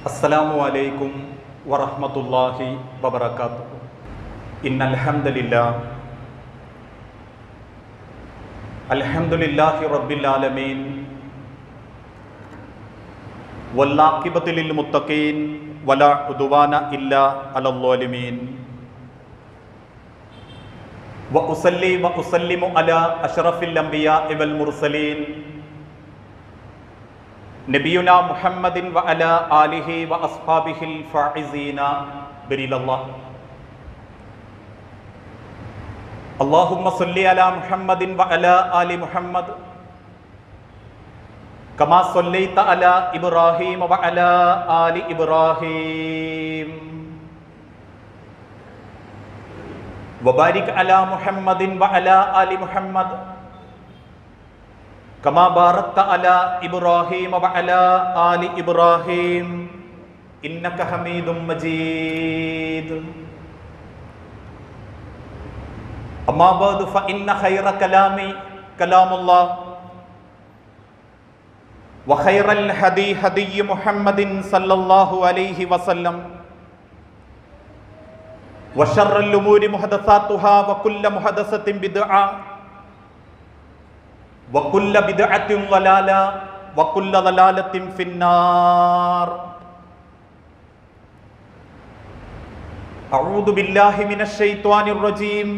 അസ്സലാമു അലൈക്കും വറഹ്മത്തുള്ളാഹി വബറകാതുഹു. ഇന്നൽ ഹംദലില്ലാഹ് അൽഹംദുലില്ലാഹി റബ്ബിൽ ആലമീൻ വല്ലാഖിബത്തു ലിൽ മുത്തഖീൻ വലാ ഉദ്വാന ഇല്ലാ അലൽ ളാലിമീൻ. വഉസല്ലി വഉസല്ലിമു അലാ അഷ്റഫിൽ അംബിയാഇ വൽ മുർസലീൻ നബിയുനാ മുഹമ്മദിൻ വഅലാ ആലിഹി വഅസ്ഹാബിഹിൽ ഫായിസീന ബിരില്ലല്ലാഹ്. അല്ലാഹുമ്മ സ്വല്ലി അലാ മുഹമ്മദിൻ വഅലാ ആലി മുഹമ്മദ് കമാ സ്വല്ലൈത അലാ ഇബ്രാഹീം വഅലാ ആലി ഇബ്രാഹീം വബാരിക് അലാ മുഹമ്മദിൻ വഅലാ ആലി മുഹമ്മദ് കമാ ബാറക്ത അലാ ഇബ്രാഹീം വഅലാ ആലി ഇബ്രാഹീം ഇന്നക ഹമീദും മജീദ്. അമ്മാ ബഅദു ഫഇന്ന ഖൈറ കലാമി കലാമുല്ലാഹ് വഖൈറൽ ഹദീ ഹദീ മുഹമ്മദിൻ സല്ലല്ലാഹു അലൈഹി വസല്ലം വശർറൽ ഉമൂരി മുഹദസാത്തുഹാ വകുല്ല മുഹദസത്തിൻ ബിദ്അ വകുല്ല ബിദ്അത്തിൻ ളലാല വകുല്ല ളലാലത്തിൻ ഫിന്നാർ. അഊദു ബില്ലാഹി മിനശ് ശൈത്വാനിർ റജീം.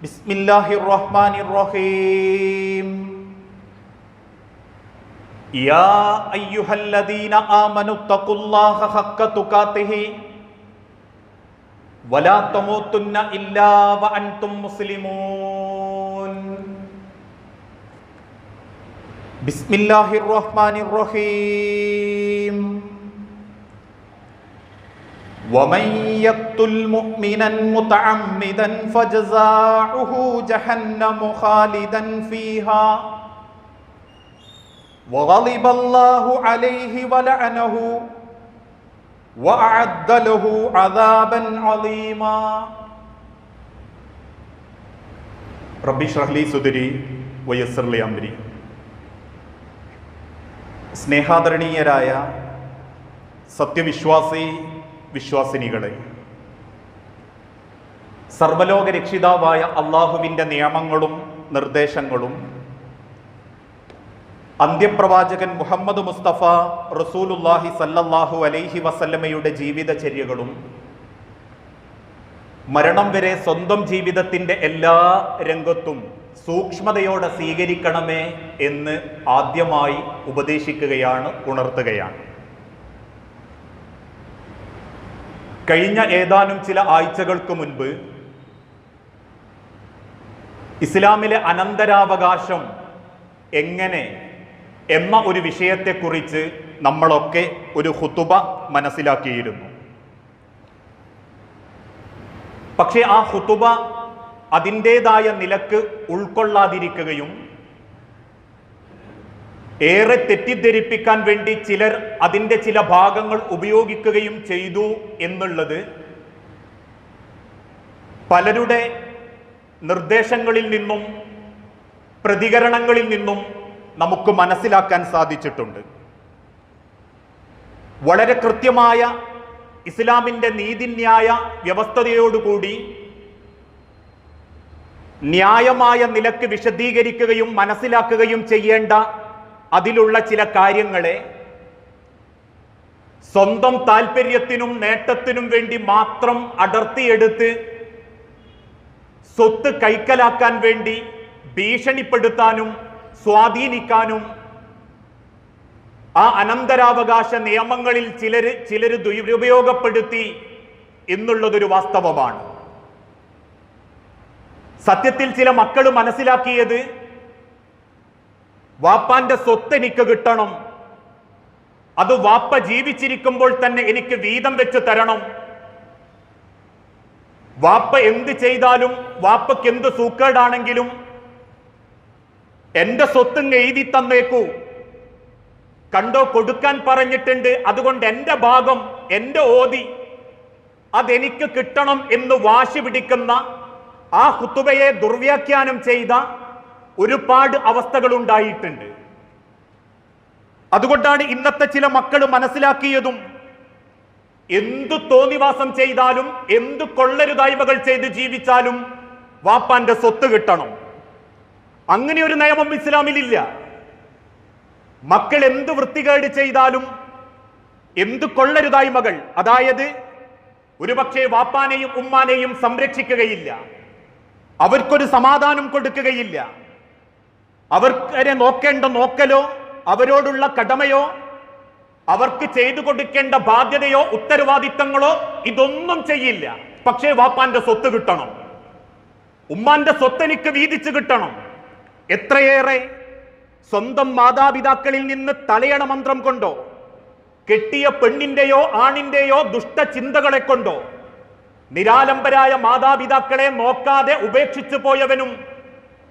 ബിസ്മില്ലാഹിർ റഹ്മാനിർ റഹീം. യാ അയ്യുഹല്ലദീന ആമനുത്തഖുല്ലാഹ ഹഖ്ക തുഖാതിഹി വലാ തമൂതുന്ന ഇല്ലാ വഅൻതും മുസ്ലിമൂൻ. ബിസ്മില്ലാഹിർ റഹ്മാനിർ റഹീം. വമൻ യഖ്തുൽ മുഅ്മിനൻ മുതഅമ്മിദൻ ഫജസാഉഹു ജഹന്നമു ഖാലിദൻ ഫീഹാ വഗളിബല്ലാഹു അലൈഹി വലഅനഹു വഅഅദ്ദ ലഹു അദാബൻ അളീമാ. റബ്ബി ഇശ്റഹ് ലി സുദ്രി വയസ്സിർ ലി അംരി. സ്നേഹാദരണീയരായ സത്യവിശ്വാസി വിശ്വാസിനികളെ, സർവലോക രക്ഷിതാവായ അള്ളാഹുവിൻ്റെ നിയമങ്ങളും നിർദ്ദേശങ്ങളും അന്ത്യപ്രവാചകൻ മുഹമ്മദ് മുസ്തഫ റസൂലുള്ളാഹി സല്ലല്ലാഹു അലൈഹി വസല്ലമയുടെ ജീവിതചര്യകളും മരണം വരെ സ്വന്തം ജീവിതത്തിൻ്റെ എല്ലാ രംഗത്തും സൂക്ഷ്മതയോടെ സ്വീകരിക്കണമേ എന്ന് ആദ്യമായി ഉപദേശിക്കുകയാണ്, ഉണർത്തുകയാണ്. കഴിഞ്ഞ ഏതാനും ചില ആഴ്ചകൾക്ക് മുൻപ് ഇസ്ലാമിലെ അനന്തരാവകാശം എങ്ങനെ എന്ന ഒരു വിഷയത്തെക്കുറിച്ച് നമ്മളൊക്കെ ഒരു ഖുതുബ മനസ്സിലാക്കിയിരുന്നു. പക്ഷേ ആ ഖുതുബ അതിൻ്റെതായ നിലക്ക് ഉൾക്കൊള്ളാതിരിക്കുകയും ഏറെ തെറ്റിദ്ധരിപ്പിക്കാൻ വേണ്ടി ചിലർ അതിൻ്റെ ചില ഭാഗങ്ങൾ ഉപയോഗിക്കുകയും ചെയ്തു എന്നുള്ളത് പലരുടെ നിർദ്ദേശങ്ങളിൽ നിന്നും പ്രതികരണങ്ങളിൽ നിന്നും നമുക്ക് മനസ്സിലാക്കാൻ സാധിച്ചിട്ടുണ്ട്. വളരെ കൃത്യമായ ഇസ്ലാമിൻ്റെ നീതിന്യായ വ്യവസ്ഥതയോടുകൂടി ന്യായമായ നിലക്ക് വിശദീകരിക്കുകയും മനസ്സിലാക്കുകയും ചെയ്യേണ്ട അതിലുള്ള ചില കാര്യങ്ങളെ സ്വന്തം താല്പര്യത്തിനും നേട്ടത്തിനും വേണ്ടി മാത്രം അടർത്തിയെടുത്ത് സ്വത്ത് കൈക്കലാക്കാൻ വേണ്ടി ഭീഷണിപ്പെടുത്താനും സ്വാധീനിക്കാനും ആ അനന്തരാവകാശ നിയമങ്ങളിൽ ചിലർ ദുരുപയോഗപ്പെടുത്തി എന്നുള്ളതൊരു വാസ്തവമാണ്. സത്യത്തിൽ ചില മക്കൾ മനസ്സിലാക്കിയത് വാപ്പാന്റെ സ്വത്ത് എനിക്ക് കിട്ടണം, അത് വാപ്പ ജീവിച്ചിരിക്കുമ്പോൾ തന്നെ എനിക്ക് വീതം വെച്ച് തരണം, വാപ്പ എന്ത് ചെയ്താലും വാപ്പയ്ക്ക് എന്ത് സൂക്കേടാണെങ്കിലും എന്റെ സ്വത്ത് എഴുതി തന്നേക്കൂ, കണ്ടോ കൊടുക്കാൻ പറഞ്ഞിട്ടുണ്ട്, അതുകൊണ്ട് എന്റെ ഭാഗം എന്റെ ഓതി അതെനിക്ക് കിട്ടണം എന്ന് വാശി പിടിക്കുന്ന ആ ഖുതുബയെ ദുർവ്യാഖ്യാനം ചെയ്ത ഒരുപാട് അവസ്ഥകൾ ഉണ്ടായിട്ടുണ്ട്. അതുകൊണ്ടാണ് ഇന്നത്തെ ചില മക്കൾ മനസ്സിലാക്കിയതും എന്തു തോന്നിവാസം ചെയ്താലും എന്തു കൊള്ളരുതായ്മകൾ ചെയ്ത് ജീവിച്ചാലും വാപ്പാന്റെ സ്വത്ത് കിട്ടണം. അങ്ങനെ ഒരു നിയമം ഇസ്ലാമിലില്ല. മക്കൾ എന്ത് വൃത്തികേട് ചെയ്താലും എന്ത് കൊള്ളരുതായ്മകൾ, അതായത് ഒരുപക്ഷെ വാപ്പാനെയും ഉമ്മാനെയും സംരക്ഷിക്കുകയില്ല, അവർക്കൊരു സമാധാനം കൊടുക്കുകയില്ല, അവരെ നോക്കേണ്ട നോക്കലോ അവരോടുള്ള കടമയോ അവർക്ക് ചെയ്തു കൊടുക്കേണ്ട ബാധ്യതയോ ഉത്തരവാദിത്തങ്ങളോ ഇതൊന്നും ചെയ്യില്ല. പക്ഷേ വാപ്പാന്റെ സ്വത്ത് കിട്ടണം, ഉമ്മാന്റെ സ്വത്ത് എനിക്ക് വീതിച്ചു കിട്ടണം. എത്രയേറെ സ്വന്തം മാതാപിതാക്കളിൽ നിന്ന് തലയണ മന്ത്രം കൊണ്ടോ കെട്ടിയ പെണ്ണിന്റെയോ ആണിന്റെയോ ദുഷ്ടചിന്തകളെ കൊണ്ടോ നിരാലംബരായ മാതാപിതാക്കളെ നോക്കാതെ ഉപേക്ഷിച്ചു പോയവനും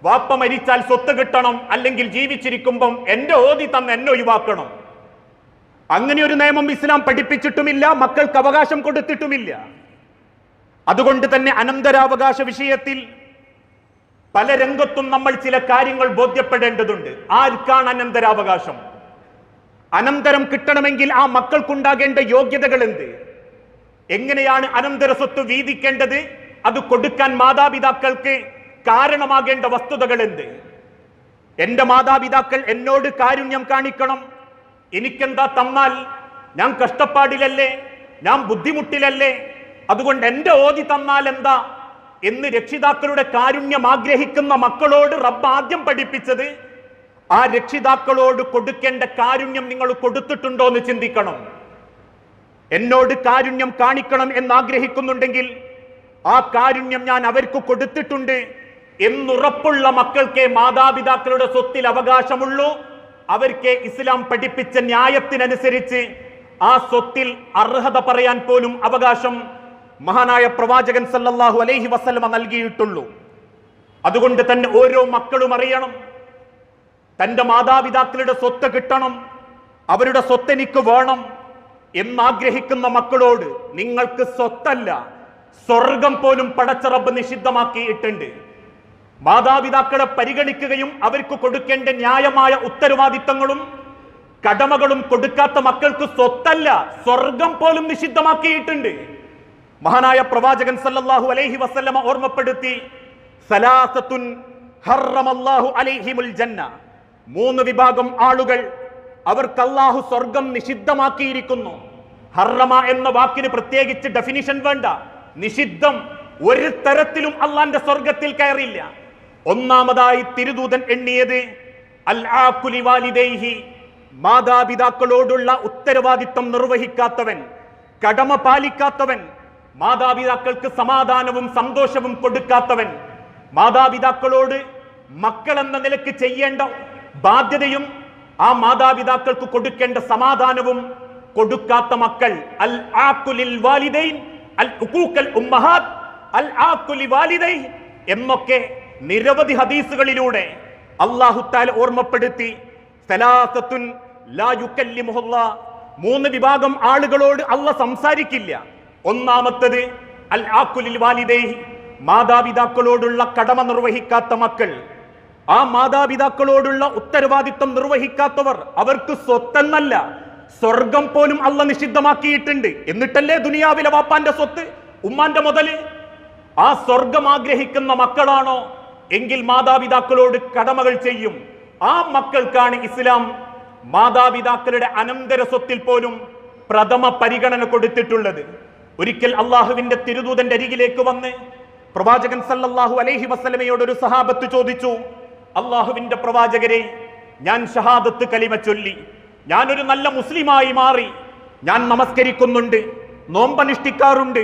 വാപ്പ മരിച്ചാൽ സ്വത്ത് കിട്ടണം, അല്ലെങ്കിൽ ജീവിച്ചിരിക്കുമ്പം എന്റെ ഓതി തന്ന് എന്നെ ഒഴിവാക്കണം. അങ്ങനെ ഒരു നിയമം ഇസ്ലാം പഠിപ്പിച്ചിട്ടുമില്ല, മക്കൾക്ക് അവകാശം കൊടുത്തിട്ടുമില്ല. അതുകൊണ്ട് തന്നെ അനന്തരാവകാശ വിഷയത്തിൽ പല രംഗത്തും നമ്മൾ ചില കാര്യങ്ങൾ ബോധ്യപ്പെടേണ്ടതുണ്ട്. ആർക്കാണ് അനന്തരാവകാശം? അനന്തരം കിട്ടണമെങ്കിൽ ആ മക്കൾക്കുണ്ടാകേണ്ട യോഗ്യതകൾ എന്ത്? എങ്ങനെയാണ് അനന്തര സ്വത്ത് വീതിക്കേണ്ടത്? അത് കൊടുക്കാൻ മാതാപിതാക്കൾക്ക് കാരണമാകേണ്ട വസ്തുതകൾ എന്ത്? എന്റെ മാതാപിതാക്കൾ എന്നോട് കാരുണ്യം കാണിക്കണം, എനിക്കെന്താ തന്നാൽ? ഞാൻ കഷ്ടപ്പാടിലല്ലേ, ഞാൻ ബുദ്ധിമുട്ടിലല്ലേ, അതുകൊണ്ട് എന്റെ ഓതി തന്നാൽ എന്താ എന്ന് രക്ഷിതാക്കളുടെ കാരുണ്യം ആഗ്രഹിക്കുന്ന മക്കളോട് റബ്ബ് ആദ്യം പഠിപ്പിച്ചത് ആ രക്ഷിതാക്കളോട് കൊടുക്കേണ്ട കാരുണ്യം നിങ്ങൾ കൊടുത്തിട്ടുണ്ടോ എന്ന് ചിന്തിക്കണം. എന്നോട് കാരുണ്യം കാണിക്കണം എന്നാഗ്രഹിക്കുന്നുണ്ടെങ്കിൽ ആ കാരുണ്യം ഞാൻ അവർക്ക് കൊടുത്തിട്ടുണ്ട് എന്നുറപ്പുള്ള മക്കൾക്കേ മാതാപിതാക്കളുടെ സ്വത്തിൽ അവകാശമുള്ളൂ. അവർക്ക് ഇസ്ലാം പഠിപ്പിച്ച ന്യായത്തിനനുസരിച്ച് ആ സ്വത്തിൽ അർഹത പറയാൻ പോലും അവകാശം മഹാനായ പ്രവാചകൻ സല്ലല്ലാഹു അലൈഹി വസല്ലമ നൽകിയിട്ടുള്ളൂ. അതുകൊണ്ട് തന്നെ ഓരോ മക്കളും അറിയണം, തന്റെ മാതാപിതാക്കളുടെ സ്വത്ത് കിട്ടണം, അവരുടെ സ്വത്ത് എനിക്ക് വേണം എന്നാഗ്രഹിക്കുന്ന മക്കളോട് നിങ്ങൾക്ക് സ്വത്തല്ല, സ്വർഗം പോലും പടച്ച റബ്ബ് നിഷിദ്ധമാക്കിയിട്ടുണ്ട്. മാതാപിതാക്കളെ പരിഗണിക്കുകയും അവർക്ക് കൊടുക്കേണ്ട ന്യായമായ ഉത്തരവാദിത്തങ്ങളും കടമകളും കൊടുക്കാത്ത മക്കൾക്ക് സ്വത്തല്ല, സ്വർഗം പോലും നിഷിദ്ധമാക്കിയിട്ടുണ്ട്. മഹാനായ പ്രവാചകൻ സല്ലല്ലാഹു അലൈഹി വസല്ലമ ഓർമ്മപ്പെടുത്തി, സലാസത്തുൻ ഹറമല്ലാഹു അലൈഹിമുൽ ജന്ന, 3 വിഭാഗം ആളുകൾ അവർക്ക് അല്ലാഹു സ്വർഗം നിഷിദ്ധമാക്കിയിരിക്കുന്നു. ഹറമ എന്ന വാക്കിന് പ്രത്യേകിച്ച് ഡെഫിനിഷൻ വേണ്ട, നിഷിദ്ധം, ഒരു തരത്തിലും അള്ളാന്റെ സ്വർഗത്തിൽ കയറില്ല. ഒന്നാമതായി തിരുദൂതൻ എണ്ണിയത് അൽ ആഖുലി വാലിദൈഹി, മാതാപിതാക്കളോടുള്ള ഉത്തരവാദിത്തം നിർവഹിക്കാത്തവൻ, കടമ പാലിക്കാത്തവൻ, മാതാപിതാക്കൾക്ക് സമാധാനവും സന്തോഷവും കൊടുക്കാത്തവൻ, മാതാപിതാക്കളോട് മക്കൾ എന്ന നിലയ്ക്ക് ചെയ്യേണ്ട ബാധ്യതയും ആ മാതാപിതാക്കൾക്ക് കൊടുക്കേണ്ട സമാധാനവും കൊടുക്കാത്ത മക്കൾ. അൽ ആഖുലിൽ വാലിദൈൻ, അൽ ഉഖൂഖൽ ഉമ്മഹാത്ത്, അൽ ആഖുലി വാലിദൈ എന്നൊക്കെ നിരവധി ഹദീസുകളിലൂടെ അല്ലാഹു തആല ഓർമ്മപ്പെടുത്തി. സലാസത്തുൻ ലാ യുകല്ലിമുഹുല്ലാഹ്, 3 വിഭാഗം ആളുകളോട് അല്ലാഹ് സംസാരിക്കില്ല. ഒന്നാമത്തേത് അൽ ആഖുലിൽ വാലിദൈ, മാതാപിതാക്കളോടുള്ള കടമ നിർവഹിക്കാത്ത മക്കൾ. ആ മാതാപിതാക്കളോടുള്ള ഉത്തരവാദിത്വം നിർവഹിക്കാത്തവർ, അവർക്ക് സ്വത്തെന്നല്ല സ്വർഗം പോലും അല്ലാഹ് നിഷിദ്ധമാക്കിയിട്ടുണ്ട്. എന്നിട്ടല്ലേ ദുനിയാവിലെ വാപ്പാന്റെ സ്വത്ത്, ഉമ്മാന്റെ മുതല്? ആ സ്വർഗം ആഗ്രഹിക്കുന്ന മക്കളാണോ എങ്കിൽ മാതാപിതാക്കളോട് കടമകൾ ചെയ്യും. ആ മക്കൾക്കാണ് ഇസ്ലാം മാതാപിതാക്കളുടെ അനന്തര സ്വത്തിൽ പോലും പ്രഥമ പരിഗണന കൊടുത്തിട്ടുള്ളത്. ഒരിക്കൽ അള്ളാഹുവിന്റെ തിരുദൂതന്റെ അരികിലേക്ക് വന്ന് പ്രവാചകൻ സല്ലല്ലാഹു അലൈഹി വസല്ലമയോട് ഒരു സഹാബത്ത് ചോദിച്ചു, അള്ളാഹുവിന്റെ പ്രവാചകരെ, ഞാൻ ഷഹാദത്ത് കലിമ ചൊല്ലി, ഞാനൊരു നല്ല മുസ്ലിമായി മാറി, ഞാൻ നമസ്കരിക്കുന്നുണ്ട്, നോമ്പനുഷ്ഠിക്കാറുണ്ട്,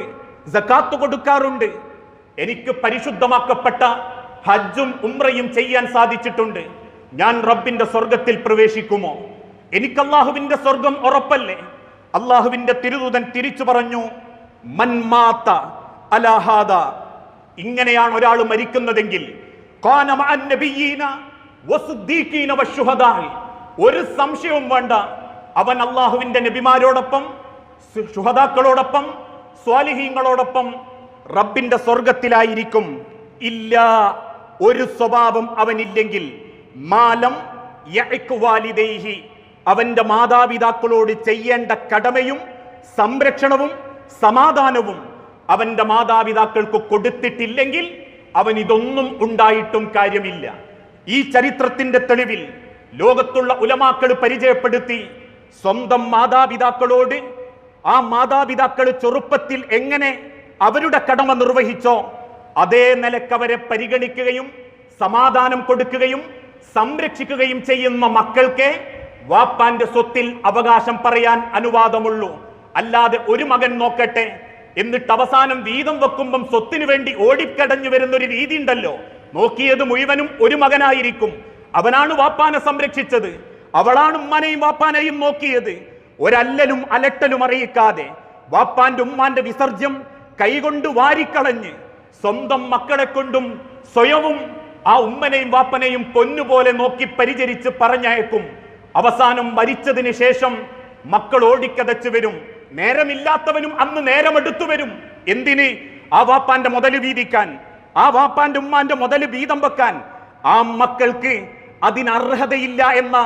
സകാത്ത് കൊടുക്കാറുണ്ട്, എനിക്ക് പരിശുദ്ധമാക്കപ്പെട്ട ഹജ്ജും ഉംറയും ചെയ്യാൻ സാധിച്ചിട്ടുണ്ട്, ഞാൻ റബ്ബിന്റെ സ്വർഗത്തിൽ പ്രവേശിക്കുമോ? എനിക്ക് അള്ളാഹുവിന്റെ സ്വർഗം ഉറപ്പല്ലേ? അള്ളാഹുവിന്റെ തിരുദൂതൻ തിരിച്ചു പറഞ്ഞു, മൻ മാത അലാ ഹാദാ, ഇങ്ങനെയാണ് ഒരാൾ മരിക്കുന്നതെങ്കിൽ ഖാന മഅൻ നബിയ്യീന വസ്ദിഖീന വശുഹദാ, ഒരു സംശയവും വേണ്ട, അവൻ അള്ളാഹുവിന്റെ നബിമാരോടൊപ്പം, ശുഹദാക്കളോടൊപ്പം, സ്വാലിഹീങ്ങളോടൊപ്പം റബ്ബിന്റെ സ്വർഗത്തിലായിരിക്കും. ഇല്ല, ഒരു സ്വഭാവം അവനില്ലെങ്കിൽ, മാലം യഅ്ഖു വാലിദൈഹി, അവന്റെ മാതാപിതാക്കളോട് ചെയ്യേണ്ട കടമയും സംരക്ഷണവും സമാധാനവും അവന്റെ മാതാപിതാക്കൾക്ക് കൊടുത്തിട്ടില്ലെങ്കിൽ അവൻ ഇതൊന്നും ഉണ്ടായിട്ടും കാര്യമില്ല. ഈ ചരിത്രത്തിന്റെ തെളിവിൽ ലോകത്തുള്ള ഉലമാക്കൾ പരിചയപ്പെടുത്തി സ്വന്തം മാതാപിതാക്കളോട് ആ മാതാപിതാക്കൾ ചെറുപ്പത്തിൽ എങ്ങനെ അവരുടെ കടമ നിർവഹിച്ചോ അതേ നിലക്ക് അവരെ പരിഗണിക്കുകയും സമാധാനം കൊടുക്കുകയും സംരക്ഷിക്കുകയും ചെയ്യുന്ന മക്കൾക്ക് വാപ്പാന്റെ സ്വത്തിൽ അവകാശം പറയാൻ അനുവാദമുള്ളൂ. അല്ലാതെ ഒരു മകൻ നോക്കട്ടെ എന്നിട്ട് അവസാനം വീതം വെക്കുമ്പം സ്വത്തിനു വേണ്ടി ഓടിക്കടഞ്ഞു വരുന്നൊരു രീതി ഉണ്ടല്ലോ. നോക്കിയത് മുഴുവനും ഒരു മകനായിരിക്കും. അവനാണ് വാപ്പാനെ സംരക്ഷിച്ചത്, അവളാണ് ഉമ്മാനെയും വാപ്പാനെയും നോക്കിയത്. ഒരല്ലലും അലട്ടലും അറിയിക്കാതെ വാപ്പാന്റെ ഉമ്മാന്റെ വിസർജ്യം കൈകൊണ്ട് വാരിക്കളഞ്ഞ് സ്വന്തം മക്കളെ കൊണ്ടും സ്വയവും ആ ഉമ്മനെയും വാപ്പനെയും പൊന്നുപോലെ നോക്കി പരിചരിച്ച് പറഞ്ഞയക്കും. അവസാനം മരിച്ചതിന് ശേഷം മക്കൾ ഓടിക്കതച്ചു വരും. നേരമില്ലാത്തവനും അന്ന് നേരമെടുത്തു വരും. എന്തിന്? ആ വാപ്പാന്റെ മുതല് വീതിക്കാൻ, ആ വാപ്പാന്റെ ഉമ്മാന്റെ മുതല് വീതം വെക്കാൻ. ആ മക്കൾക്ക് അതിനർഹതയില്ല എന്ന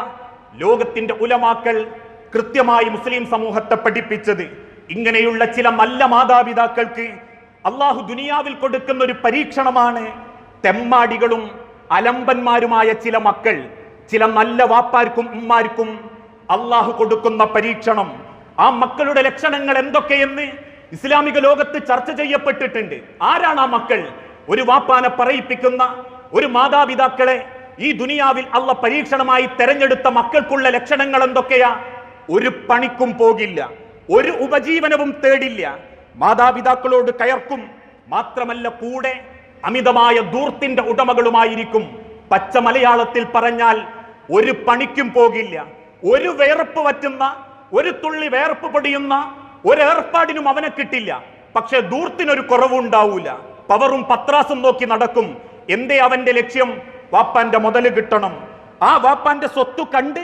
ലോകത്തിന്റെ ഉലമാക്കൾ കൃത്യമായി മുസ്ലിം സമൂഹത്തെ പഠിപ്പിച്ചത്. ഇങ്ങനെയുള്ള ചില നല്ല മാതാപിതാക്കൾക്ക് അള്ളാഹു ദുനിയാവിൽ കൊടുക്കുന്ന ഒരു പരീക്ഷണമാണ് തെമ്മാടികളും അലമ്പന്മാരുമായ ചില മക്കൾ. ചില നല്ല വാപ്പാർക്കും ഉമ്മാർക്കും അള്ളാഹു കൊടുക്കുന്ന പരീക്ഷണം. ആ മക്കളുടെ ലക്ഷണങ്ങൾ എന്തൊക്കെയെന്ന് ഇസ്ലാമിക ലോകത്ത് ചർച്ച ചെയ്യപ്പെട്ടിട്ടുണ്ട്. ആരാണ് ആ മക്കൾ? ഒരു വാപ്പാനെ പറയിപ്പിക്കുന്ന ഒരു മാതാപിതാക്കളെ ഈ ദുനിയാവിൽ അള്ള പരീക്ഷണമായി തെരഞ്ഞെടുത്ത മക്കൾക്കുള്ള ലക്ഷണങ്ങൾ എന്തൊക്കെയാ? ഒരു പണിക്കും പോകില്ല, ഒരു ഉപജീവനവും തേടില്ല, മാതാപിതാക്കളോട് കയർക്കും, മാത്രമല്ല കൂടെ അമിതമായ ധൂർത്തിന്റെ ഉടമകളുമായിരിക്കും. പച്ച മലയാളത്തിൽ പറഞ്ഞാൽ ഒരു പണിക്കും പോകില്ല, ഒരു വേർപ്പ് പറ്റുന്ന, ഒരു തുള്ളി വേർപ്പ് പൊടിയുന്ന ഒരേർപ്പാടിനും അവനെ കിട്ടില്ല. പക്ഷെ ധൂർത്തിനൊരു കുറവുണ്ടാവൂല. പവറും പത്രാസും നോക്കി നടക്കും. എന്തേ അവന്റെ ലക്ഷ്യം? വാപ്പാന്റെ മുതല് കിട്ടണം. ആ വാപ്പാന്റെ സ്വത്ത് കണ്ട്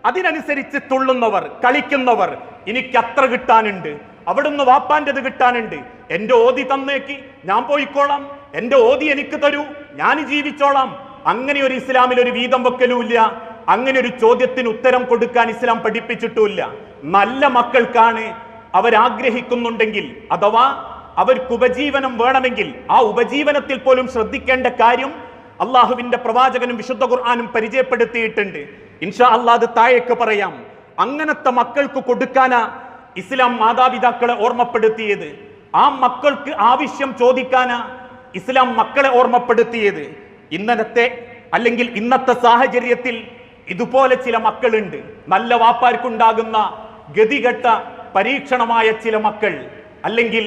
അതിനനുസരിച്ച് തുള്ളുന്നവർ, കളിക്കുന്നവർ, എനിക്ക് അത്ര കിട്ടാനുണ്ട്, അവിടുന്ന് വാപ്പാൻ്റെത് കിട്ടാനുണ്ട്, എന്റെ ഓതി തന്നേക്ക്, ഞാൻ പോയിക്കോളാം, എന്റെ ഓതി എനിക്ക് തരൂ, ഞാൻ ജീവിച്ചോളാം. അങ്ങനെ ഒരു ഇസ്ലാമിൽ ഒരു വീതം വെക്കലുമില്ല. അങ്ങനെ ഒരു ചോദ്യത്തിന് ഉത്തരം കൊടുക്കാൻ ഇസ്ലാം പഠിപ്പിച്ചിട്ടുമില്ല. നല്ല മക്കൾക്കാണ് അവരാഗ്രഹിക്കുന്നുണ്ടെങ്കിൽ, അഥവാ അവർക്ക് ഉപജീവനം വേണമെങ്കിൽ, ആ ഉപജീവനത്തിൽ പോലും ശ്രദ്ധിക്കേണ്ട കാര്യം അള്ളാഹുവിന്റെ പ്രവാചകനും വിശുദ്ധ ഖുർആനും പരിചയപ്പെടുത്തിയിട്ടുണ്ട്. ഇൻഷാ അല്ലാഹ് അത് താഴേക്ക് പറയാം. അങ്ങനത്തെ മക്കൾക്ക് കൊടുക്കാനാ ഇസ്ലാം മാതാപിതാക്കളെ ഓർമ്മപ്പെടുത്തിയത്. ആ മക്കൾക്ക് ആവശ്യം ചോദിക്കാനാ ഇസ്ലാം മക്കളെ ഓർമ്മപ്പെടുത്തിയത്. ഇന്നത്തെ സാഹചര്യത്തിൽ ഇതുപോലെ ചില മക്കളുണ്ട്. നല്ല വാപ്പാർക്കുണ്ടാകുന്ന ഗതികെട്ട പരീക്ഷണമായ ചില മക്കൾ. അല്ലെങ്കിൽ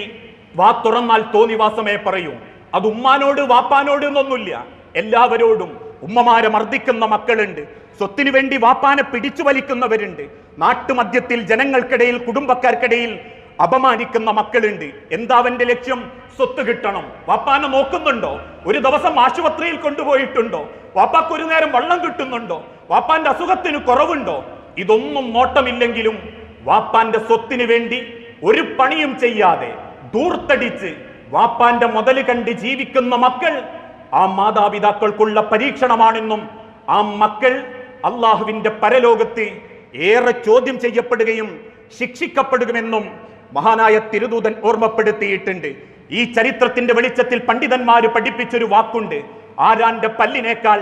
വാ തുറന്നാൽ തോന്നിവാസമേ പറയൂ. അത് ഉമ്മാനോട് വാപ്പാനോട് എന്നൊന്നുമില്ല, എല്ലാവരോടും. ഉമ്മമാരെ മർദ്ദിക്കുന്ന മക്കളുണ്ട്, സ്വത്തിനു വേണ്ടി വാപ്പാനെ പിടിച്ചു വലിക്കുന്നവരുണ്ട്, നാട്ടുമധ്യത്തിൽ ജനങ്ങൾക്കിടയിൽ കുടുംബക്കാർക്കിടയിൽ അപമാനിക്കുന്ന മക്കളുണ്ട്. എന്താ അവന്റെ ലക്ഷ്യം? സ്വത്ത് കിട്ടണം. വാപ്പാനെ നോക്കുന്നുണ്ടോ? ഒരു ദിവസം ആശുപത്രിയിൽ കൊണ്ടുപോയിട്ടുണ്ടോ? വാപ്പാക്ക് ഒരു നേരം വെള്ളം കിട്ടുന്നുണ്ടോ? വാപ്പാന്റെ അസുഖത്തിന് കുറവുണ്ടോ? ഇതൊന്നും നോട്ടമില്ലെങ്കിലും വാപ്പാന്റെ സ്വത്തിന് വേണ്ടി ഒരു പണിയും ചെയ്യാതെ ദൂർത്തടിച്ച് വാപ്പാന്റെ മുതല് കണ്ട് ജീവിക്കുന്ന മക്കൾ ആ മാതാപിതാക്കൾക്കുള്ള പരീക്ഷണമാണെന്നും ആ മക്കൾ അള്ളാഹുവിന്റെ പരലോകത്ത് ഏറെ ചോദ്യം ചെയ്യപ്പെടുകയും ശിക്ഷിക്കപ്പെടുമെന്നും മഹാനായ തിരുദൂതൻ ഓർമ്മപ്പെടുത്തിയിട്ടുണ്ട്. ഈ ചരിത്രത്തിന്റെ വെളിച്ചത്തിൽ പണ്ഡിതന്മാര് പഠിപ്പിച്ചൊരു വാക്കുണ്ട്: ആരാന്റെ പല്ലിനേക്കാൾ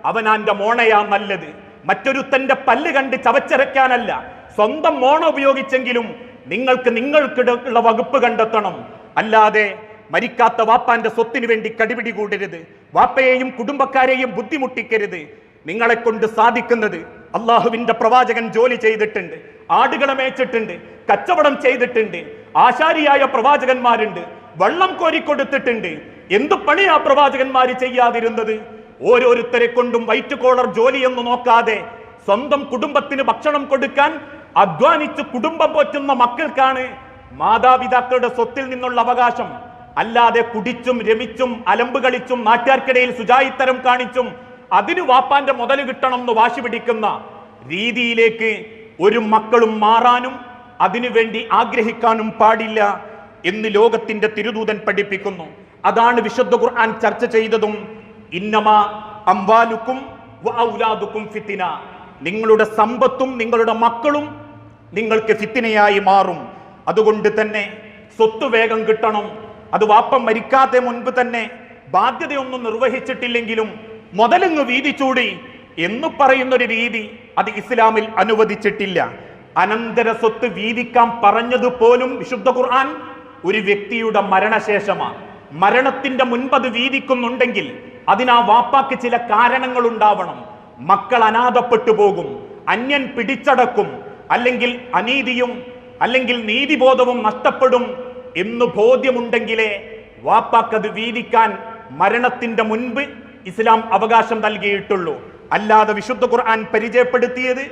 അവനാന്റെ മോണയാ നല്ലത്. മറ്റൊരുത്തന്റെ പല്ല് കണ്ട് ചവച്ചരയ്ക്കാനല്ല, സ്വന്തം മോണ ഉപയോഗിച്ചെങ്കിലും നിങ്ങൾക്കിടയുള്ള വകുപ്പ് കണ്ടെത്തണം. അല്ലാതെ മരിക്കാത്ത വാപ്പാന്റെ സ്വത്തിന് വേണ്ടി കടിപിടി കൂടരുത്. വാപ്പയെയും കുടുംബക്കാരെയും ബുദ്ധിമുട്ടിക്കരുത്. നിങ്ങളെ കൊണ്ട് സാധിക്കുന്നത്, അള്ളാഹുവിന്റെ പ്രവാചകൻ ജോലി ചെയ്തിട്ടുണ്ട്, ആടുകളെ മേച്ചിട്ടുണ്ട്, കച്ചവടം ചെയ്തിട്ടുണ്ട്, ആശാരിയായ പ്രവാചകന്മാരുണ്ട്, വെള്ളം കോരിക്കൊടുത്തിട്ടുണ്ട്. എന്തു പണിയാ പ്രവാചകന്മാര് ചെയ്യാതിരുന്നത്? ഓരോരുത്തരെ കൊണ്ടും വൈറ്റ് കോളർ ജോലിയെന്ന് നോക്കാതെ സ്വന്തം കുടുംബത്തിന് ഭക്ഷണം കൊടുക്കാൻ അധ്വാനിച്ച് കുടുംബം പോറ്റുന്ന മക്കൾക്കാണ് മാതാപിതാക്കളുടെ സ്വത്തിൽ നിന്നുള്ള അവകാശം. അല്ലാതെ കുടിച്ചും രമിച്ചും അലമ്പ് കളിച്ചും നാട്ടുകാർക്കിടയിൽ സുജായിത്തരം കാണിച്ചും അതിന് വാപ്പാന്റെ മുതല് കിട്ടണം എന്ന് വാശി പിടിക്കുന്ന രീതിയിലേക്ക് ഒരു മക്കളും മാറാനും അതിനുവേണ്ടി ആഗ്രഹിക്കാനും പാടില്ല എന്ന് ലോകത്തിന്റെ തിരുദൂതൻ പഠിപ്പിക്കുന്നു. അതാണ് വിശുദ്ധ ഖുർആൻ ചർച്ച ചെയ്തതും. ഇന്നമാ അംവാലുക്കും വഔലാദുക്കും ഫിത്ന. നിങ്ങളുടെ സമ്പത്തും നിങ്ങളുടെ മക്കളും നിങ്ങൾക്ക് ഫിത്നയായി മാറും. അതുകൊണ്ട് തന്നെ സ്വത്ത് വേഗം കിട്ടണം, അത് വാപ്പ മരിക്കാതെ മുൻപ് തന്നെ ബാധ്യതയൊന്നും നിർവഹിച്ചിട്ടില്ലെങ്കിലും മുതലങ്ങ് വീതിച്ചൂടി എന്ന് പറയുന്നൊരു രീതി അത് ഇസ്ലാമിൽ അനുവദിച്ചിട്ടില്ല. അനന്തര സ്വത്ത് വീതിക്കാൻ പറഞ്ഞതുപോലും വിശുദ്ധ ഖുർആൻ ഒരു വ്യക്തിയുടെ മരണശേഷമാണ്. മരണത്തിന്റെ മുൻപ് അത് വീതിക്കുന്നുണ്ടെങ്കിൽ അതിനാ വാപ്പാക്ക് ചില കാരണങ്ങൾ ഉണ്ടാവണം. മക്കൾ അനാഥപ്പെട്ടു പോകും, അന്യൻ പിടിച്ചടക്കും, അല്ലെങ്കിൽ അനീതിയും അല്ലെങ്കിൽ നീതിബോധവും നഷ്ടപ്പെടും എന്ന് ബോധ്യമുണ്ടെങ്കിലേ വാപ്പാക്കത് വീതിക്കാൻ മരണത്തിന്റെ മുൻപ് ഇസ്ലാം അവകാശം നൽകിയിട്ടുള്ളൂ. അല്ലാതെ വിശുദ്ധ ഖുർആൻ പരിചയപ്പെടുത്തിയത്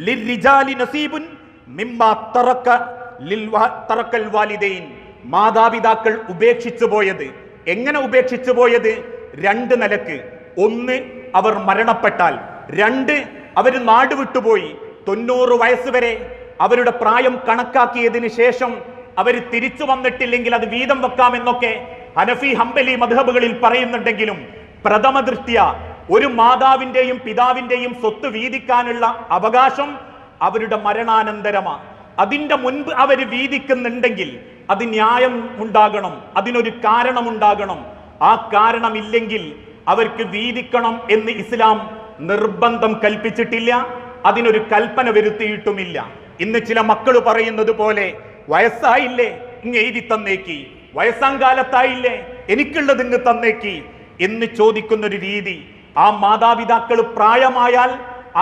ലിർരിജാലി നസീബുൻ മിമ്മാ തറക്കൽ വാലിദൈൻ, മാതാപിതാക്കൾ ഉപേക്ഷിച്ചു പോയത്. എങ്ങനെ ഉപേക്ഷിച്ചു പോയത്? രണ്ട് നിലക്ക്. ഒന്ന്, അവർ മരണപ്പെട്ടാൽ. രണ്ട്, അവർ നാട് വിട്ടുപോയി. 90 വയസ്സ് വരെ അവരുടെ പ്രായം കണക്കാക്കിയതിന് ശേഷം അവർ തിരിച്ചു വന്നിട്ടില്ലെങ്കിൽ അത് വീതം വെക്കാമെന്നൊക്കെ ഹനഫി ഹംബലി മദ്ഹബുകളിൽ പറയുന്നുണ്ടെങ്കിലും പ്രഥമ ദൃഷ്ട്യ ഒരു മാതാവിന്റെയും പിതാവിന്റെയും സ്വത്ത് വീതിക്കാനുള്ള അവകാശം അവരുടെ മരണാനന്തരമാണ്. അതിന്റെ മുൻപ് അവർ വീതിക്കുന്നുണ്ടെങ്കിൽ അത് ന്യായം ഉണ്ടാകണം, അതിനൊരു കാരണമുണ്ടാകണം. ആ കാരണമില്ലെങ്കിൽ അവർക്ക് വീതിക്കണം എന്ന് ഇസ്ലാം നിർബന്ധം കൽപ്പിച്ചിട്ടില്ല, അതിനൊരു കൽപ്പന വരുത്തിയിട്ടുമില്ല. ഇന്ന് ചില മക്കൾ പറയുന്നത് പോലെ വയസ്സായില്ലേ ഇങ്ങ് എഴുതി തന്നേക്കി, വയസ്സാം കാലത്തായില്ലേ എനിക്കുള്ളത് ഇങ്ങ് തന്നേക്കി എന്ന് ചോദിക്കുന്നൊരു രീതി. ആ മാതാപിതാക്കൾ പ്രായമായാൽ